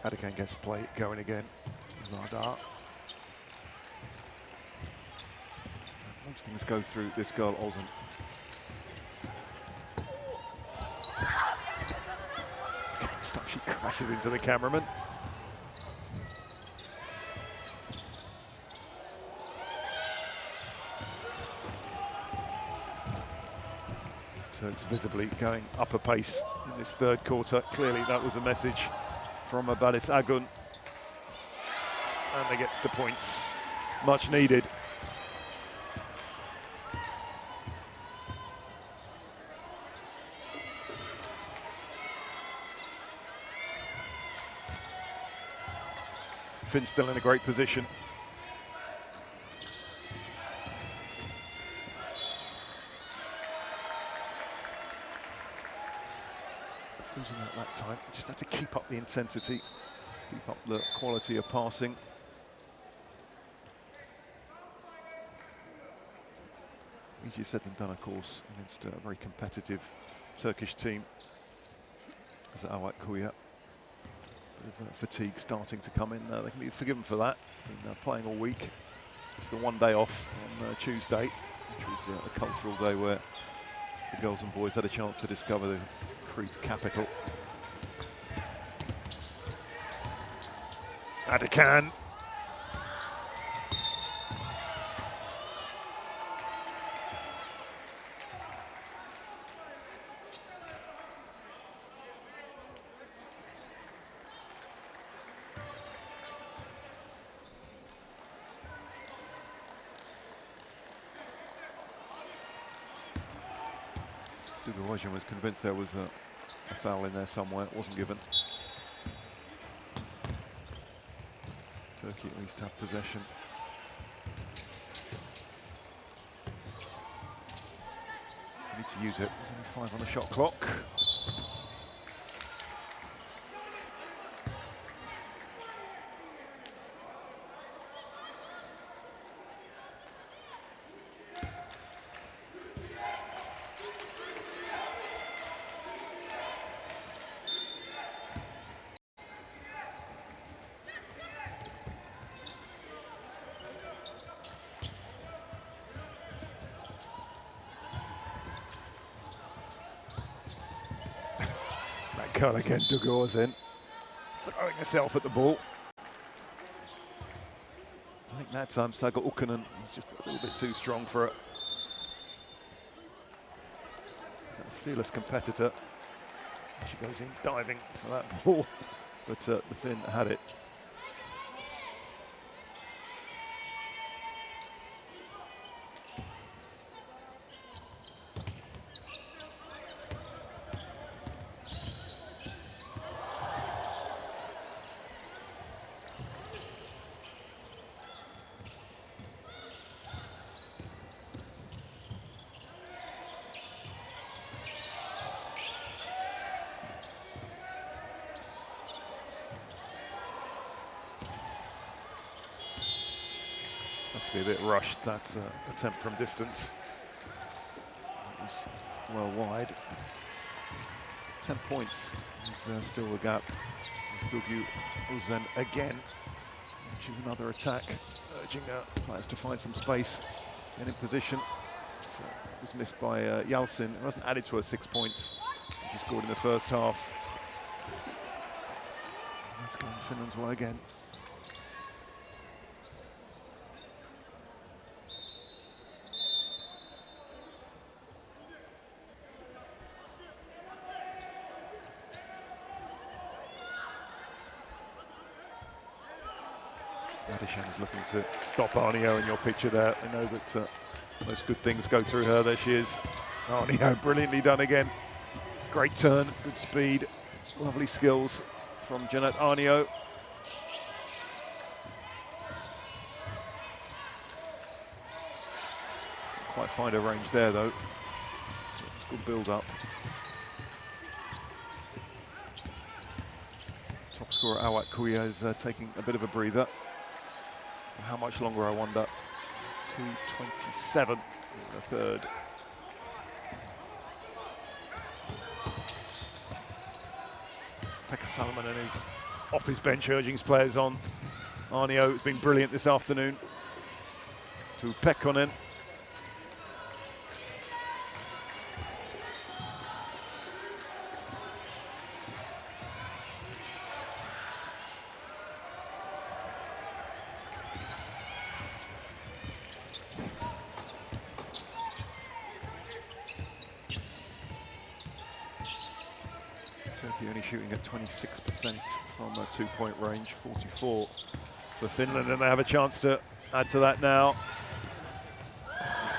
Adikan gets play going again. Radar. Most things go through this girl, Ozan. time she crashes into the cameraman. Turks visibly going up a pace in this third quarter. Clearly that was the message from Balis Agun. And they get the points, much needed. Finn's still in a great position. Losing out that time, you just have to keep up the intensity, keep up the quality of passing. Easier said than done, of course, against a very competitive Turkish team. As Awak Kuya, bit of fatigue starting to come in. They can be forgiven for that. Been playing all week. It's the one day off on Tuesday, which was a cultural day where the girls and boys had a chance to discover the Crete capital. Atakan. Dugawajan was convinced there was a foul in there somewhere. It wasn't given. Turkey at least have possession. Need to use it. There's only 5 on the shot clock. Goal again, Dugawajan throwing herself at the ball. I think that time Saga Ukkonen was just a little bit too strong for it. A fearless competitor. She goes in diving for that ball, but the Finn had it. To be a bit rushed, that attempt from distance. It was well wide. 10 points is still the gap. Dugawajan again, which is another attack, urging players to find some space, get in position. So it was missed by Yalcin. It wasn't added to her 6 points. She scored in the first half. That's going Finland's way again. Adishan is looking to stop Arnio in your picture there. I know that most good things go through her. There she is. Arnio, brilliantly done again. Great turn, good speed, lovely skills from Janet Arnio. Can't quite find her range there though. It's good build up. Top scorer Awak Kuya is taking a bit of a breather. How much longer, I wonder? 2:27 in the third. Pekka Salmanen is off his bench, urging his players on. Arnio has been brilliant this afternoon. To Pekkonen. Turkey only shooting at 26% from a two-point range, 44 for Finland, and they have a chance to add to that now.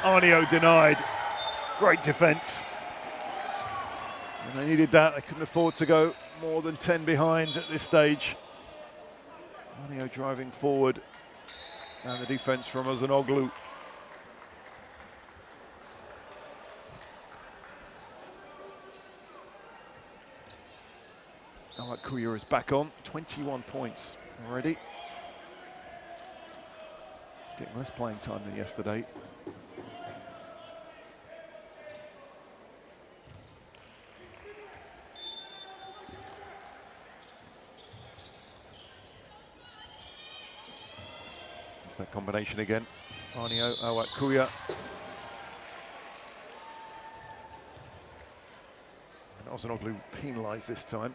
Arnio denied. Great defence. And they needed that. They couldn't afford to go more than 10 behind at this stage. Arnio driving forward, and the defence from Ozanoglu. Kuya is back on, 21 points already. Getting less playing time than yesterday. It's that combination again. Arnio, Kuya. And Ozanoglu penalised this time.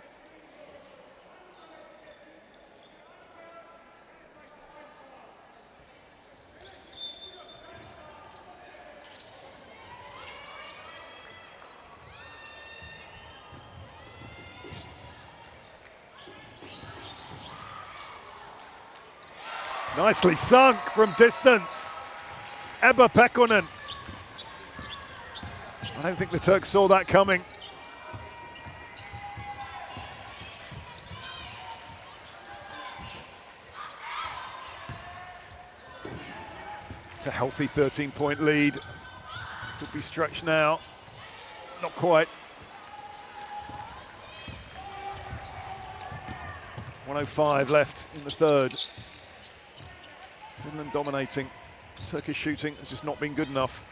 Nicely sunk from distance. Ebba Pekkonen. I don't think the Turks saw that coming. It's a healthy 13-point lead. Could be stretched now. Not quite. 1:05 left in the third. Finland dominating. Turkish shooting has just not been good enough.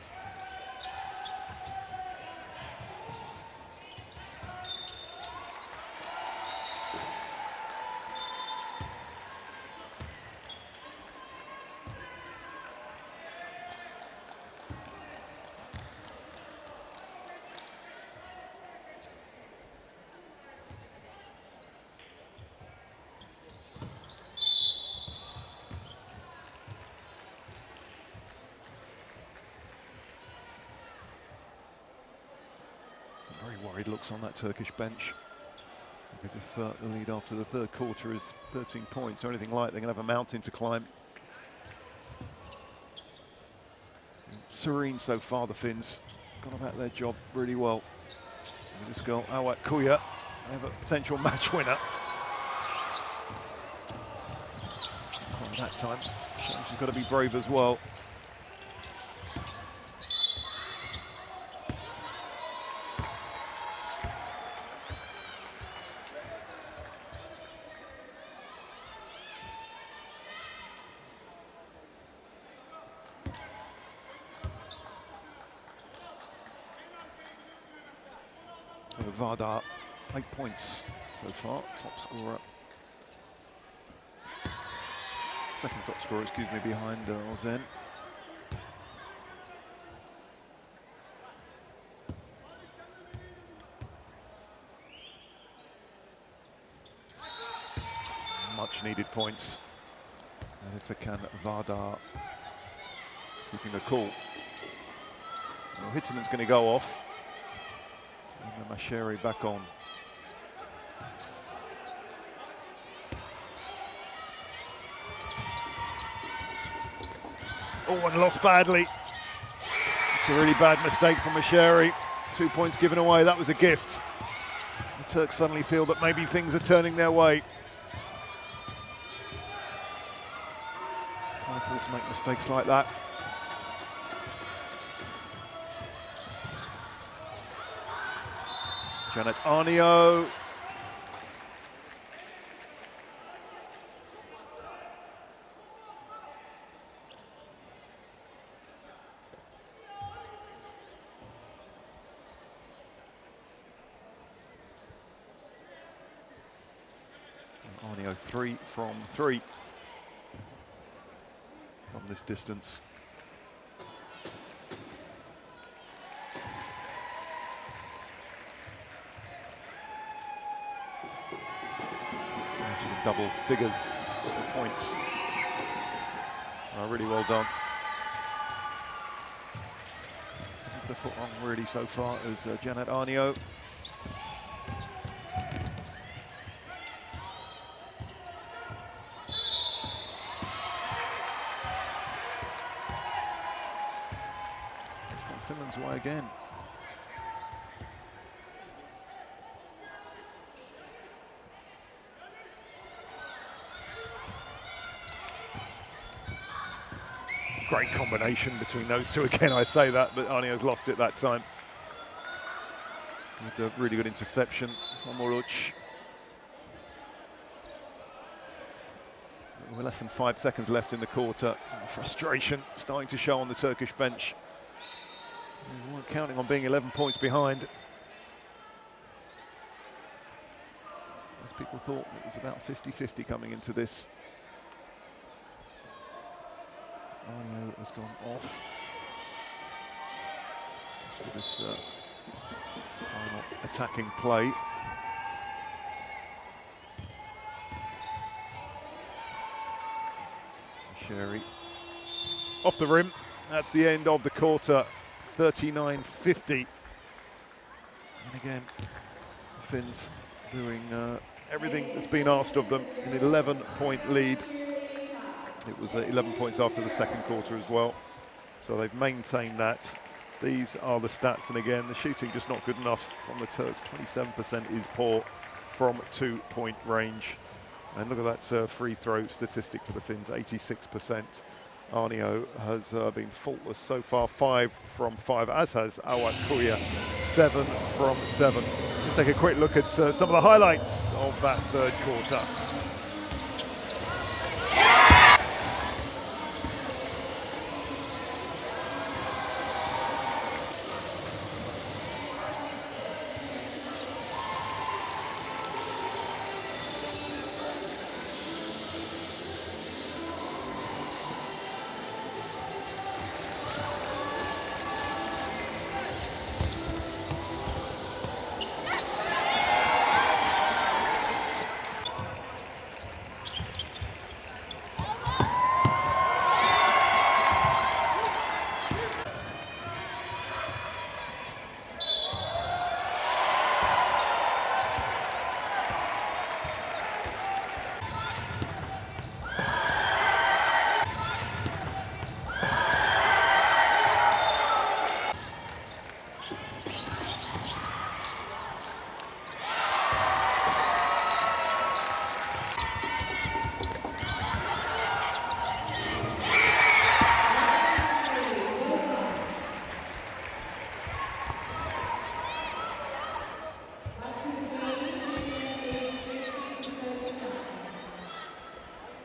Very worried looks on that Turkish bench, because if the lead after the third quarter is 13 points or anything like, they're going to have a mountain to climb. Serene so far, the Finns. Gone about their job really well. With this goal, Kuya, they have a potential match winner. Not that time. So she's got to be brave as well. Vardar, 8 points so far, top scorer. Second top scorer, excuse me, behind Ozen. Much needed points. And if it can, Vardar keeping the cool. Well, Hittonen's going to go off. And then Masheri back on. Oh, and lost badly. It's a really bad mistake from Masheri. 2 points given away, that was a gift. The Turks suddenly feel that maybe things are turning their way. Can't afford to make mistakes like that. Janet Arnio. Arnio 3 from 3 from this distance. Double figures for points. Really well done. Hasn't put the foot on really so far as Janet Arnio. Finland's way again. Great combination between those two. Again, I say that, but Arnio's lost it that time. With a really good interception from Oruc. We're less than 5 seconds left in the quarter. Frustration starting to show on the Turkish bench. They weren't counting on being 11 points behind. As people thought it was about 50-50 coming into this. Arnio has gone off. For this final attacking play. Sherry off the rim. That's the end of the quarter. 39-50. And again, the Finns doing everything that's been asked of them. An 11-point lead. It was 11 points after the second quarter as well. So they've maintained that. These are the stats, and again, the shooting just not good enough from the Turks. 27% is poor from 2-point range. And look at that free throw statistic for the Finns, 86%. Arnio has been faultless so far, 5 from 5, as has Awat Kuya, 7 from 7. Let's take a quick look at some of the highlights of that third quarter.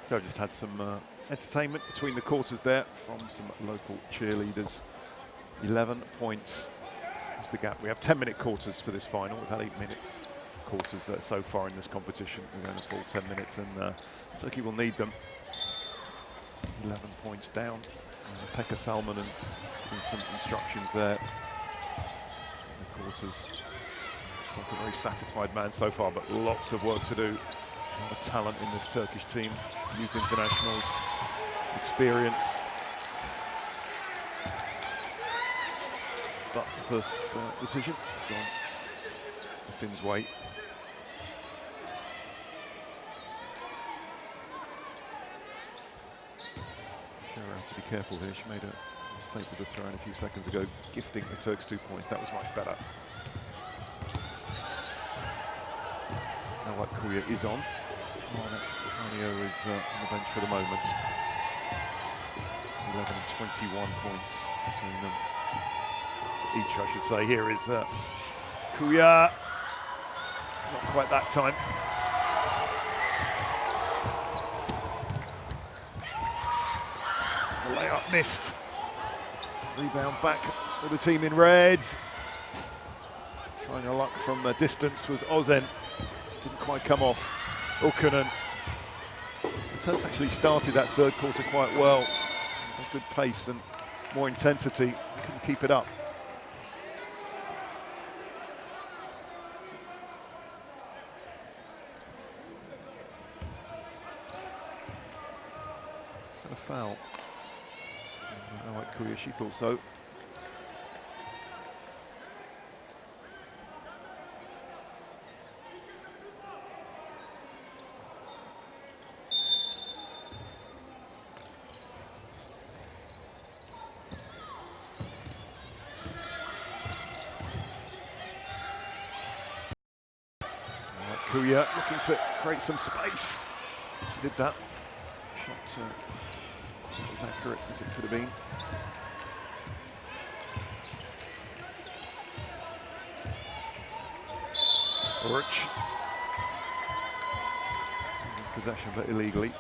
So just had some entertainment between the quarters there from some local cheerleaders. 11 points is the gap. We have 10-minute quarters for this final. We've had 8 minutes quarters so far in this competition. We're going a full 10 minutes, and Turkey will need them. 11 points down. Pekka Salminen giving some instructions there. The quarters. It's like a very satisfied man so far, but lots of work to do. A lot of talent in this Turkish team, youth internationals, experience. But the first decision gone the Finns' way. Shearer have to be careful here. She made a mistake with the throw in a few seconds ago, gifting the Turks 2 points. That was much better. Now what Kuya is on. Arnio is on the bench for the moment. 11 and 21 points between them. Each, I should say. Here is Kuya. Not quite that time. The layup missed. Rebound back for the team in red. Trying a luck from distance was Ozen. Didn't quite come off. Ukunen. The Turks actually started that third quarter quite well. A good pace and more intensity. Couldn't keep it up. Is that a foul? I like Kuya, she thought so. Kuya looking to create some space. She did that. Shot not as accurate as it could have been. Orich. Possession, but illegally.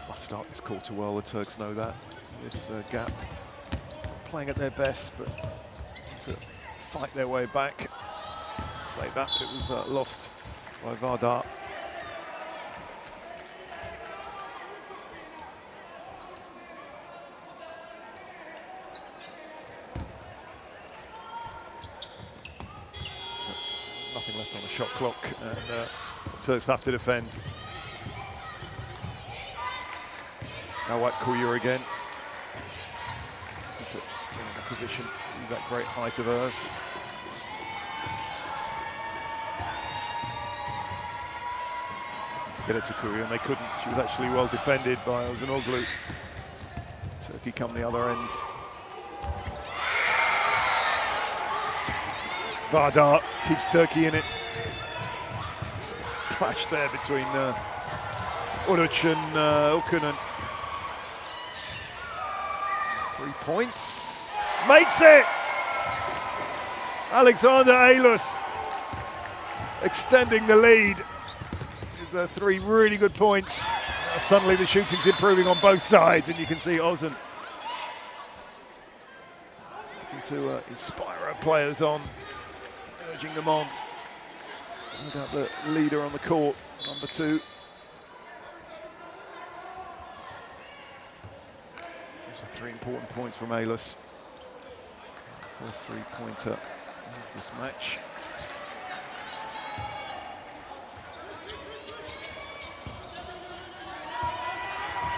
Must start this quarter well, the Turks know that. This gap, playing at their best, but to fight their way back. Say that, but it was lost by Vardar. Nothing left on the shot clock, and the Turks have to defend. Now White Kuya again. Into in a position, use that great height of hers. To get it to Kuya, and they couldn't. She was actually well defended by Ozanoglu. Turkey come the other end. Vardar keeps Turkey in it. Sort of clash there between Uruc and Ukunen. 3 points. Makes it! Alexander Aylus extending the lead. The 3 really good points. Suddenly the shooting's improving on both sides, and you can see Ozan looking to inspire her players on, urging them on. No doubt the leader on the court, number 2. Those are 3 important points from Aylus. First 3-pointer of this match.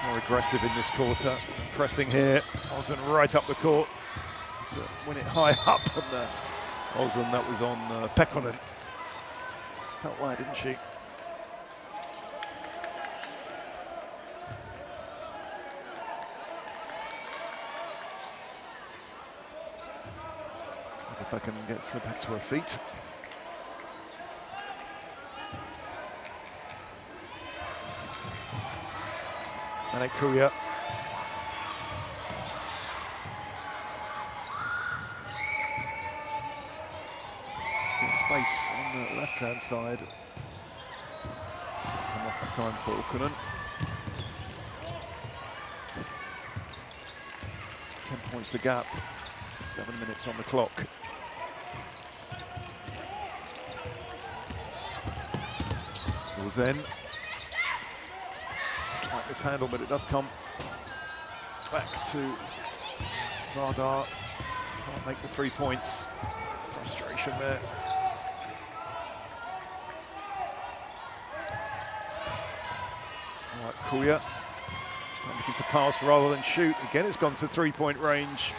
More aggressive in this quarter, pressing here. Ozan right up the court to win it high up on the Ozan. That was on Pekkonen. Felt like, didn't she? If I can get her back to her feet. And Kuya. Space on the left-hand side. Come off the time for Ukunen. 10 points the gap. 7 minutes on the clock. Zen. Slight mishandle, but it does come back to Vardar. Can't make the 3 points. Frustration there. All right, Kuya. This time looking to pass rather than shoot. Again, it's gone to 3-point range.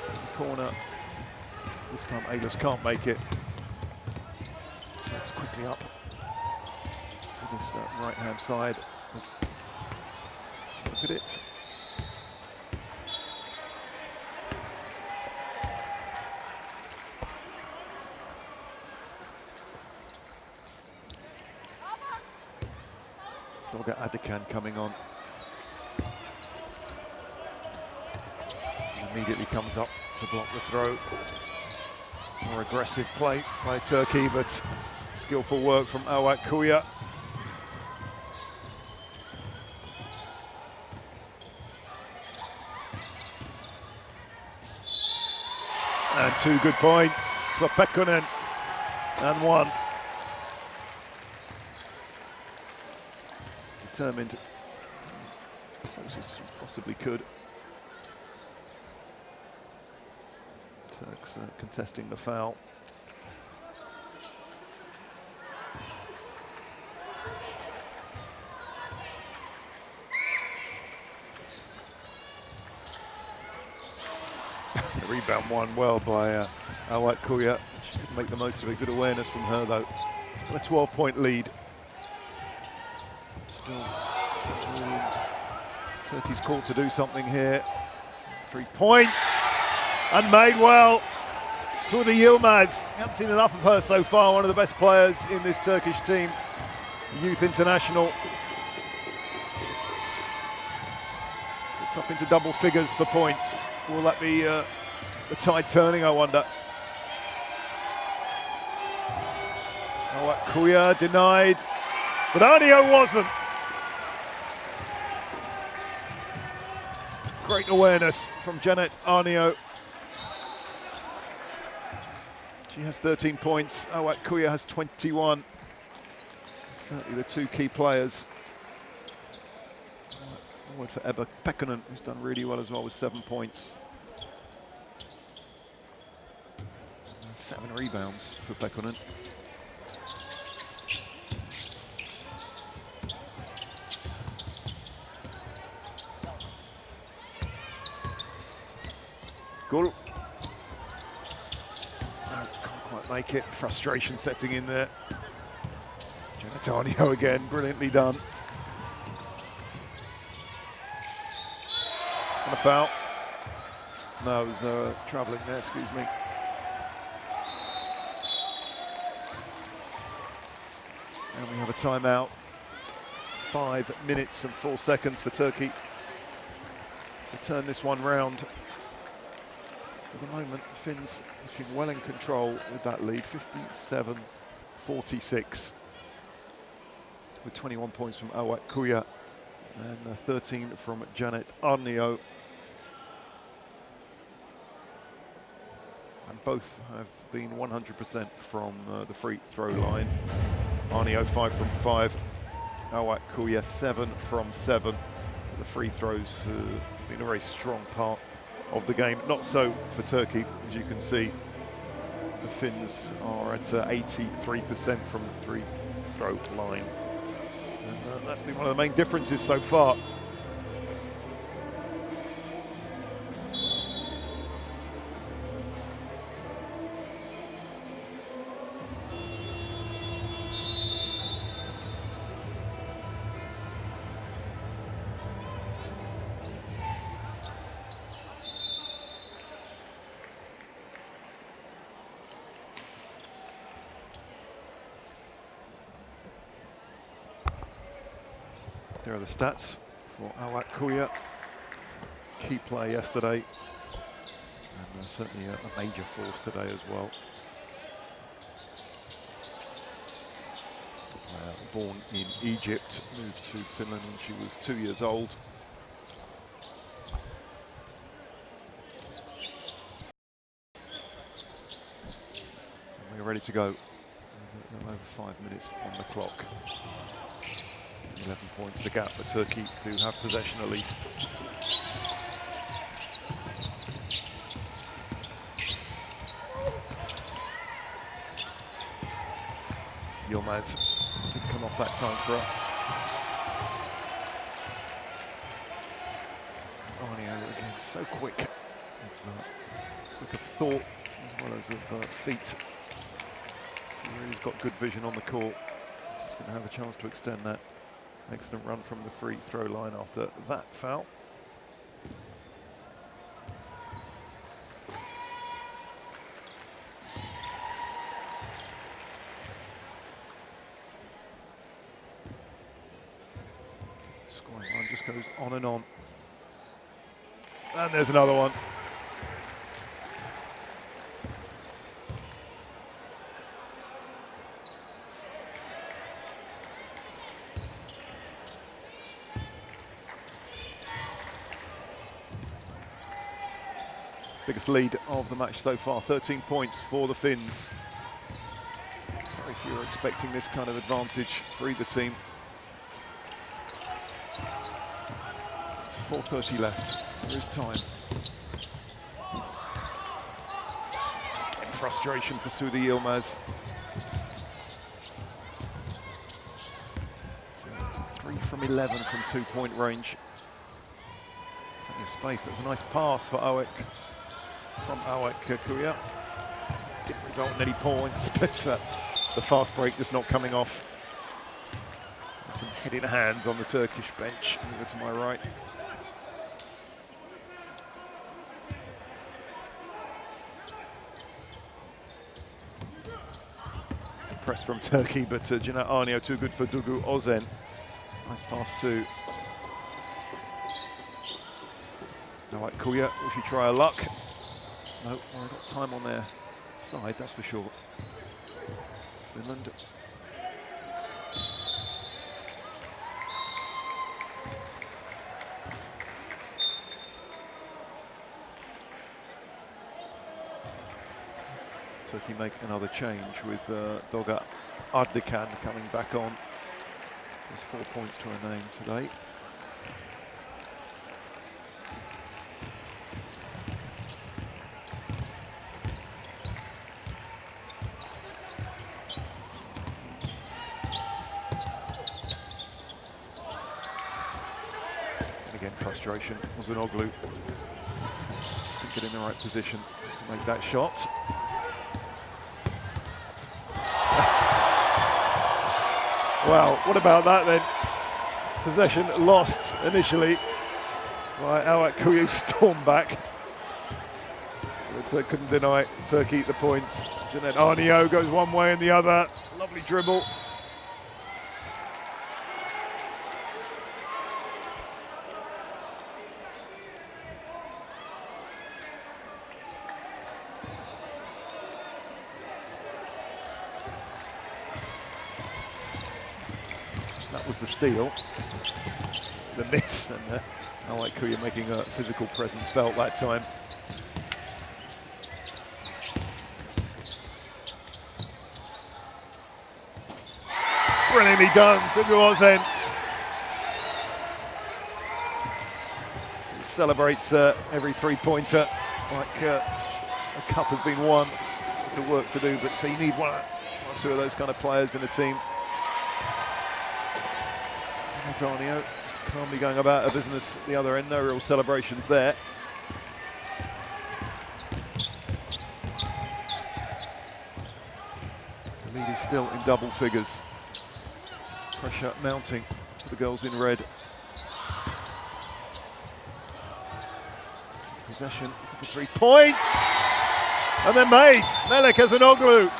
In the corner. This time Aylus can't make it. So it's quickly up. This right-hand side. Look at it. Dolga Adikan coming on. And immediately comes up to block the throw. More aggressive play by Turkey, but skillful work from Awak Kuya. And 2 good points for Pekkonen, and 1. Determined, as close as possibly could. Turks contesting the foul. rebound won well by Awak Kuya. She could make the most of it. Good awareness from her though. Still a 12-point lead. Still Turkey's called to do something here. 3 points and made well. Suudi Yilmaz, haven't seen enough of her so far. One of the best players in this Turkish team, youth international. It's up into double figures for points. Will that be the tide turning, I wonder? Awak Kuya denied, but Arnio wasn't. Great awareness from Janet Arnio. She has 13 points, Awak Kuya has 21. Certainly the two key players. A word for Ebba Pekkonen, who's done really well as well with 7 points. 7 rebounds for Pekkonen. Gul. Can't quite make it. Frustration setting in there. Genitano again, brilliantly done. And a foul. No, it was travelling there, excuse me. And we have a timeout. 5 minutes and 4 seconds for Turkey to turn this one round. For the moment, Finns looking well in control with that lead, 57-46. With 21 points from Awak Kuya and 13 from Janet Arnio. And both have been 100% from the free throw line. Arnio 5 from 5, Awak Kuya 7 from 7. The free throws have been a very strong part of the game. Not so for Turkey, as you can see. The Finns are at 83% from the free throw line. And that's been one of the main differences so far. There are the stats for Awak Kuya. Key play yesterday, and certainly a major force today as well. Born in Egypt, moved to Finland when she was 2 years old. And we're ready to go. Over 5 minutes on the clock. 11 points the gap, but Turkey do have possession at least. Yilmaz didn't come off that time for her. Arnio again, so quick. Quick of thought as well as of feet. She really's got good vision on the court. She's going to have a chance to extend that. Excellent run from the free throw line after that foul. Scoring line just goes on and on. And there's another one. Biggest lead of the match so far, 13 points for the Finns. Very few are expecting this kind of advantage for either team. It's 4:30 left, there is time. And frustration for Suudi Yilmaz. So 3 from 11 from 2-point range. Plenty of space, that's a nice pass for Awak. from Awak Kuya. Didn't result in any points, but the fast break just not coming off. And some headed hands on the Turkish bench over to my right. Press from Turkey, but Cennet Arnio too good for Dugu Ozen. Nice pass too. Awak Kuya, will she try her luck? No, well, they've got time on their side, that's for sure. Finland. Turkey make another change with Doga Ardikan coming back on. There's 4 points to her name today. And again, frustration. Ozanoglu just didn't get in the right position to make that shot. Wow, what about that then? Possession lost initially by Awak Kuya, stormed back. But couldn't deny Turkey the points. Cennet Arnio goes one way and the other. Lovely dribble. That was the steal, the miss, and Awak Kuya making a physical presence felt that time. Brilliantly done, Dugu Ozen. Celebrates every three-pointer like a cup has been won. Lots of work to do, but you need one or two of those kind of players in the team. Arnio calmly going about her business at the other end, no real celebrations there. The lead is still in double figures. Pressure mounting for the girls in red. Possession for 3 points, and they're made. Melek Ozanoglu.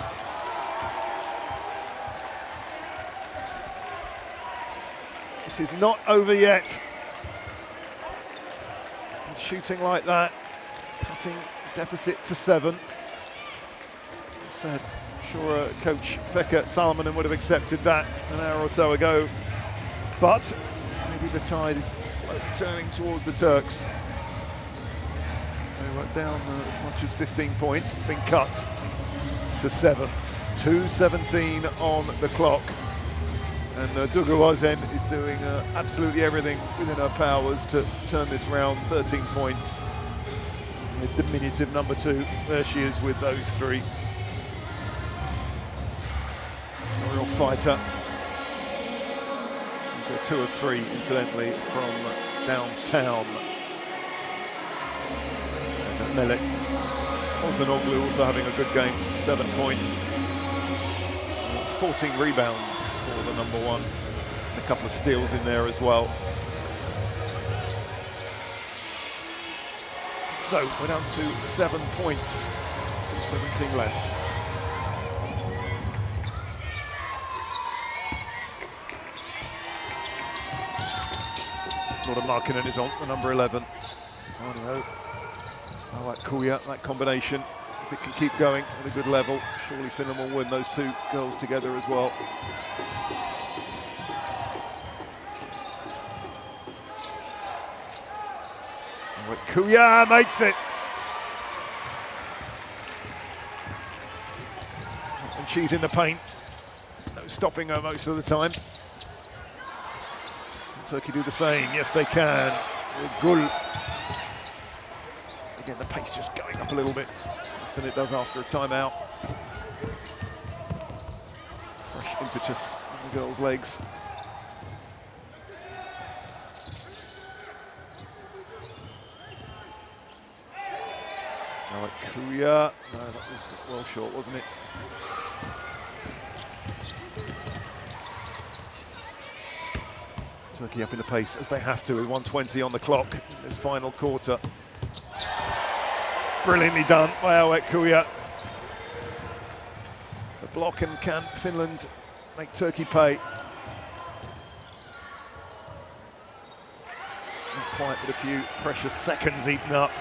This is not over yet. And shooting like that, cutting the deficit to 7. I said, I'm sure coach Pekka Salmonen would have accepted that an hour or so ago, but maybe the tide is slowly turning towards the Turks. They were down as much as 15 points. It's been cut to 7. 2:17 on the clock. And Dugu Ozen is doing absolutely everything within her powers to turn this round. 13 points. The diminutive number 2. There she is with those 3. A real fighter. She's a 2 of 3, incidentally, from downtown. And Melek Ozanoglu also having a good game. 7 points. 14 rebounds. For the number 1, a couple of steals in there as well. So we're down to 7 points, 2:17 left. Lord Markkinen is on, the number 11. Arnio, Awak Kuya, that combination, if it can keep going at a good level, surely Finland will win those 2 girls together as well. Kuya makes it. And she's in the paint. No stopping her most of the time. Can Turkey do the same? Yes, they can. Gul. Again, the pace just going up a little bit. Often it does after a timeout. Fresh impetus on the girls' legs. Now Kuya. No, that was well short, wasn't it? Turkey up in the pace as they have to with 1:20 on the clock in this final quarter. Brilliantly done by Awet Kuya. The block, and can Finland make Turkey pay? Not quite, but a few precious seconds eaten up.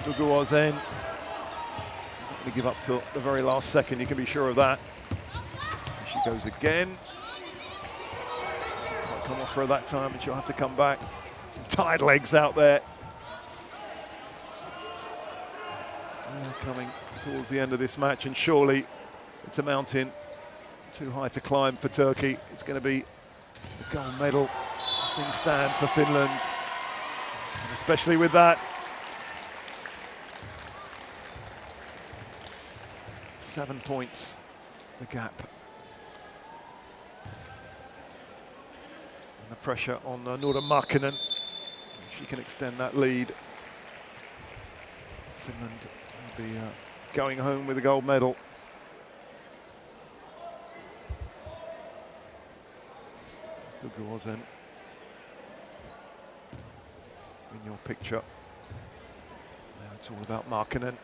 Duguozen. She's not going to give up till the very last second, you can be sure of that. Here she goes again. Can't come off for her that time, and she'll have to come back. Some tired legs out there. Coming towards the end of this match, and surely it's a mountain too high to climb for Turkey. It's going to be the gold medal as things stand for Finland, and especially with that. 7 points, the gap. And the pressure on Noora Markkanen. If she can extend that lead, Finland will be going home with a gold medal. Duguozen in your picture. Now it's all about Markkanen.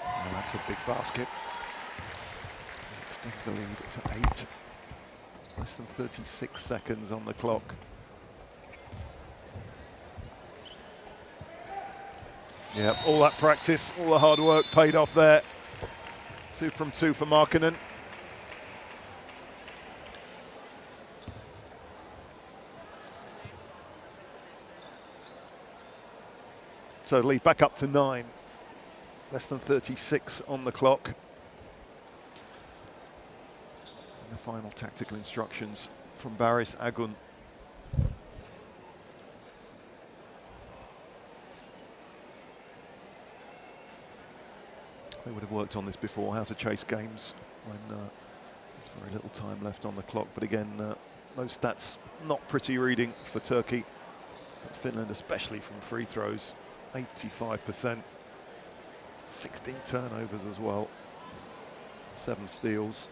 And that's a big basket. It extends the lead to 8. Less than 36 seconds on the clock. Yeah, all that practice, all the hard work paid off there. 2 from 2 for Markkanen. So the lead back up to 9. Less than 36 on the clock. And the final tactical instructions from Baris Agun. They would have worked on this before, how to chase games when there's very little time left on the clock. But again, those stats not pretty reading for Turkey. But Finland, especially from free throws, 85%. 16 turnovers as well. 7 steals.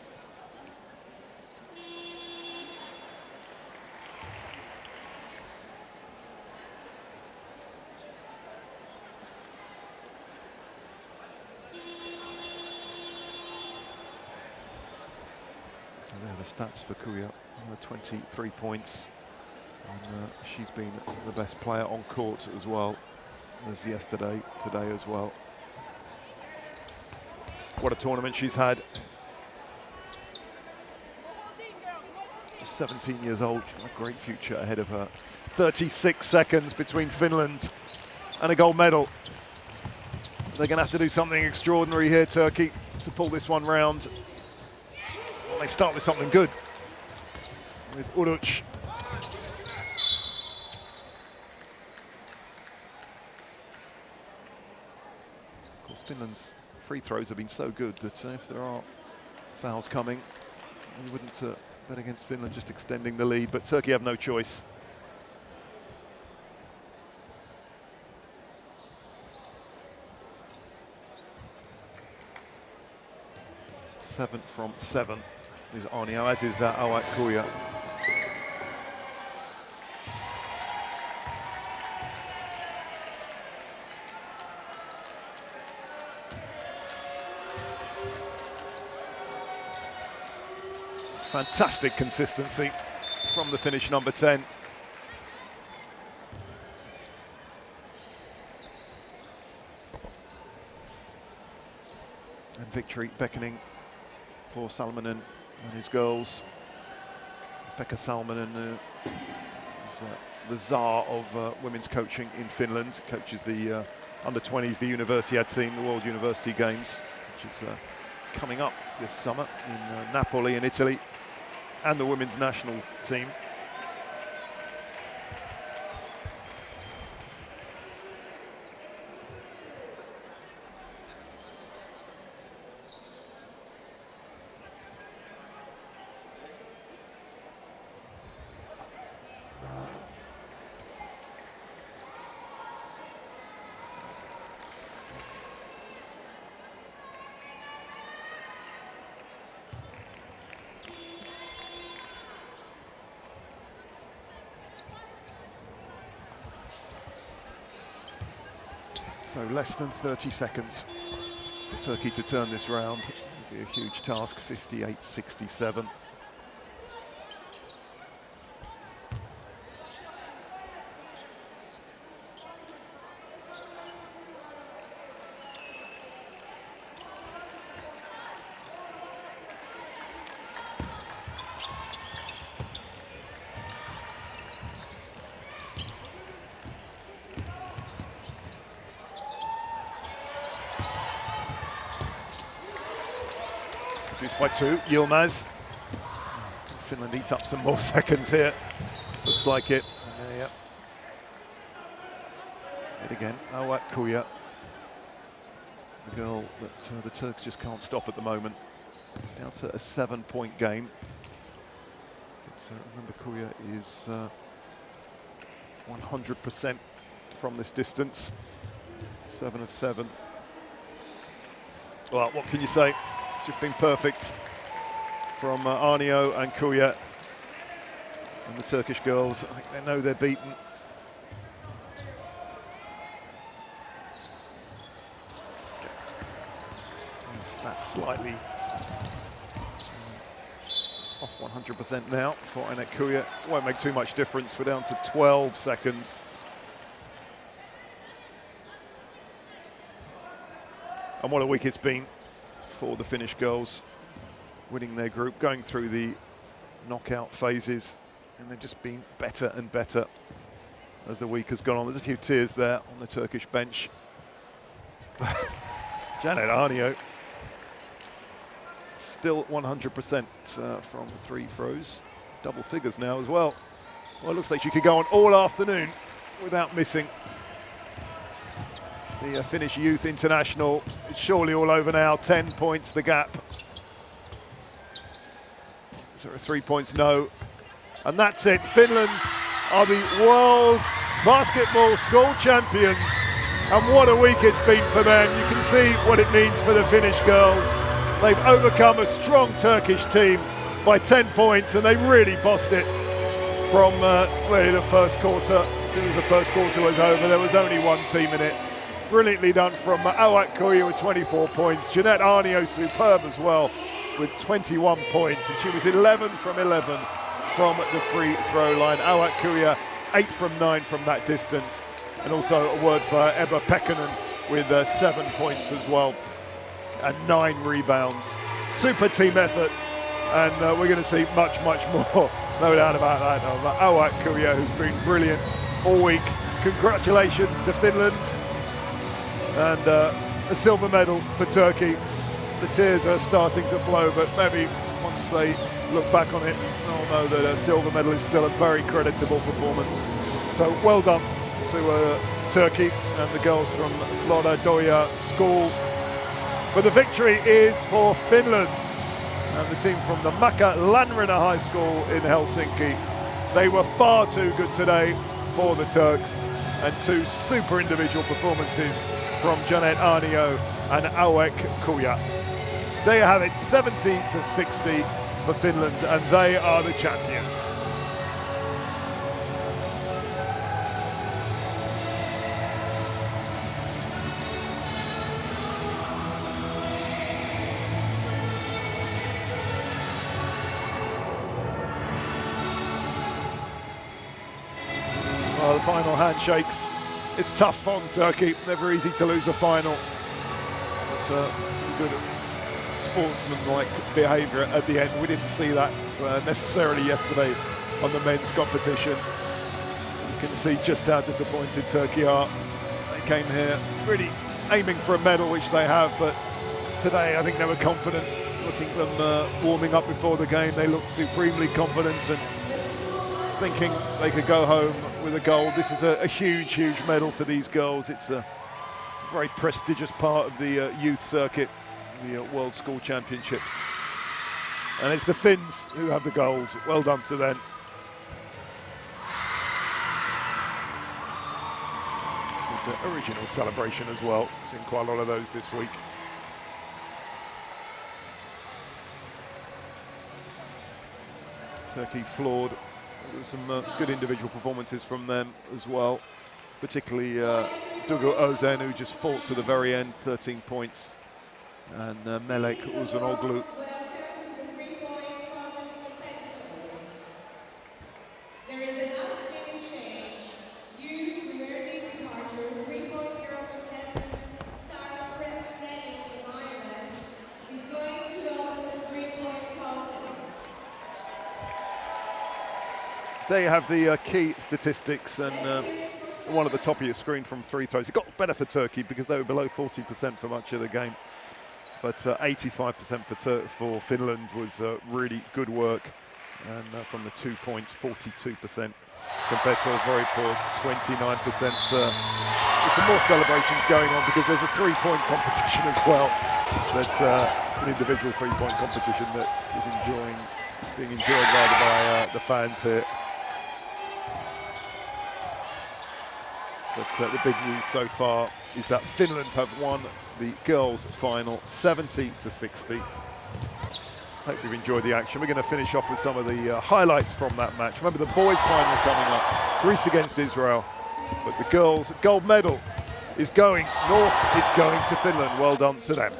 And there are the stats for Kuya. 23 points. And she's been the best player on court as well as yesterday, today as well. What a tournament she's had. Just 17 years old, she's got a great future ahead of her. 36 seconds between Finland and a gold medal. They're going to have to do something extraordinary here, Turkey, to pull this one round. Well, they start with something good, with Uruc. Of course, Finland's free throws have been so good that if there are fouls coming, we wouldn't bet against Finland just extending the lead, but Turkey have no choice. Seven from 7 is Arnio, as is Awet Kuya. Fantastic consistency from the Finnish number 10. And victory beckoning for Salminen and his girls. Pekka Salminen is the czar of women's coaching in Finland. Coaches the under-20s, the Universiad team, the World University Games, which is coming up this summer in Napoli in Italy, and the women's national team. So less than 30 seconds for Turkey to turn this round. It'll be a huge task, 58-67. Produced by 2, Yilmaz. Finland eats up some more seconds here. Looks like it. And there, yeah. It again, Awak Kuya. The girl that the Turks just can't stop at the moment. It's down to a 7-point game. But remember, Kuya is 100% from this distance. 7 of 7. Well, what can you say? It's just been perfect from Arnio and Kuya. And the Turkish girls, I think they know they're beaten. That's slightly off 100% now for Anek Kuya. Won't make too much difference. We're down to 12 seconds. And what a week it's been for the Finnish girls, winning their group, going through the knockout phases, and they've just been better and better as the week has gone on. There's a few tears there on the Turkish bench. Janet Arnio still 100% from the 3 throws, double figures now as well. Well, it looks like she could go on all afternoon without missing. The Finnish Youth International, it's surely all over now, 10 points the gap. Is there a 3 points? No. And that's it, Finland are the world basketball school champions. And what a week it's been for them. You can see what it means for the Finnish girls. They've overcome a strong Turkish team by 10 points, and they really bossed it from really the first quarter. As soon as the first quarter was over, there was only one team in it. Brilliantly done from Awak Kuya with 24 points. Jeanette Arnio superb as well with 21 points, and she was 11 from 11 from the free throw line. Awak Kuya 8 from 9 from that distance, and also a word for Ebba Pekkanen with 7 points as well and 9 rebounds. Super team effort, and we're going to see much more, no doubt about that, of Awak Kuya, who's been brilliant all week. Congratulations to Finland, and a silver medal for Turkey. The tears are starting to flow, but maybe once they look back on it, they'll know that a silver medal is still a very creditable performance. So well done to Turkey and the girls from Flora Doya School. But the victory is for Finland and the team from the Maka Lanrina High School in Helsinki. They were far too good today for the Turks, and 2 super individual performances from Janet Arnio and Awak Kuya. There you have it, 70-60 for Finland, and they are the champions. Well, the final handshakes. It's tough on Turkey, never easy to lose a final. But some good sportsmanlike behaviour at the end. We didn't see that necessarily yesterday on the men's competition. You can see just how disappointed Turkey are. They came here really aiming for a medal, which they have, but today I think they were confident. Looking at them warming up before the game, they looked supremely confident and thinking they could go home with a gold. This is a huge medal for these girls. It's a very prestigious part of the youth circuit, the World School Championships. And it's the Finns who have the gold. Well done to them. With the original celebration as well. Seen quite a lot of those this week. Turkey floored. There's some good individual performances from them as well, particularly Dugu Ozen, who just fought to the very end, 13 points. And Melek Uzunoglu. Welcome to the three-point contest competitors. There is a housekeeping change due to early departure of three-point girl contestant Sarah Fleming from Ireland is going to open the three-point contest. There you have the key statistics, and one at the top of your screen from free throws. It got better for Turkey because they were below 40% for much of the game. But 85% for Finland was really good work. And from the 2 points, 42% compared to a very poor 29%. There's some more celebrations going on because there's a three-point competition as well. That's an individual three-point competition that is being enjoyed rather by the fans here. But the big news so far is that Finland have won the girls' final 70-60. Hope you've enjoyed the action. We're going to finish off with some of the highlights from that match. Remember, the boys' final coming up, Greece against Israel. But the girls' gold medal is going north. It's going to Finland. Well done to them.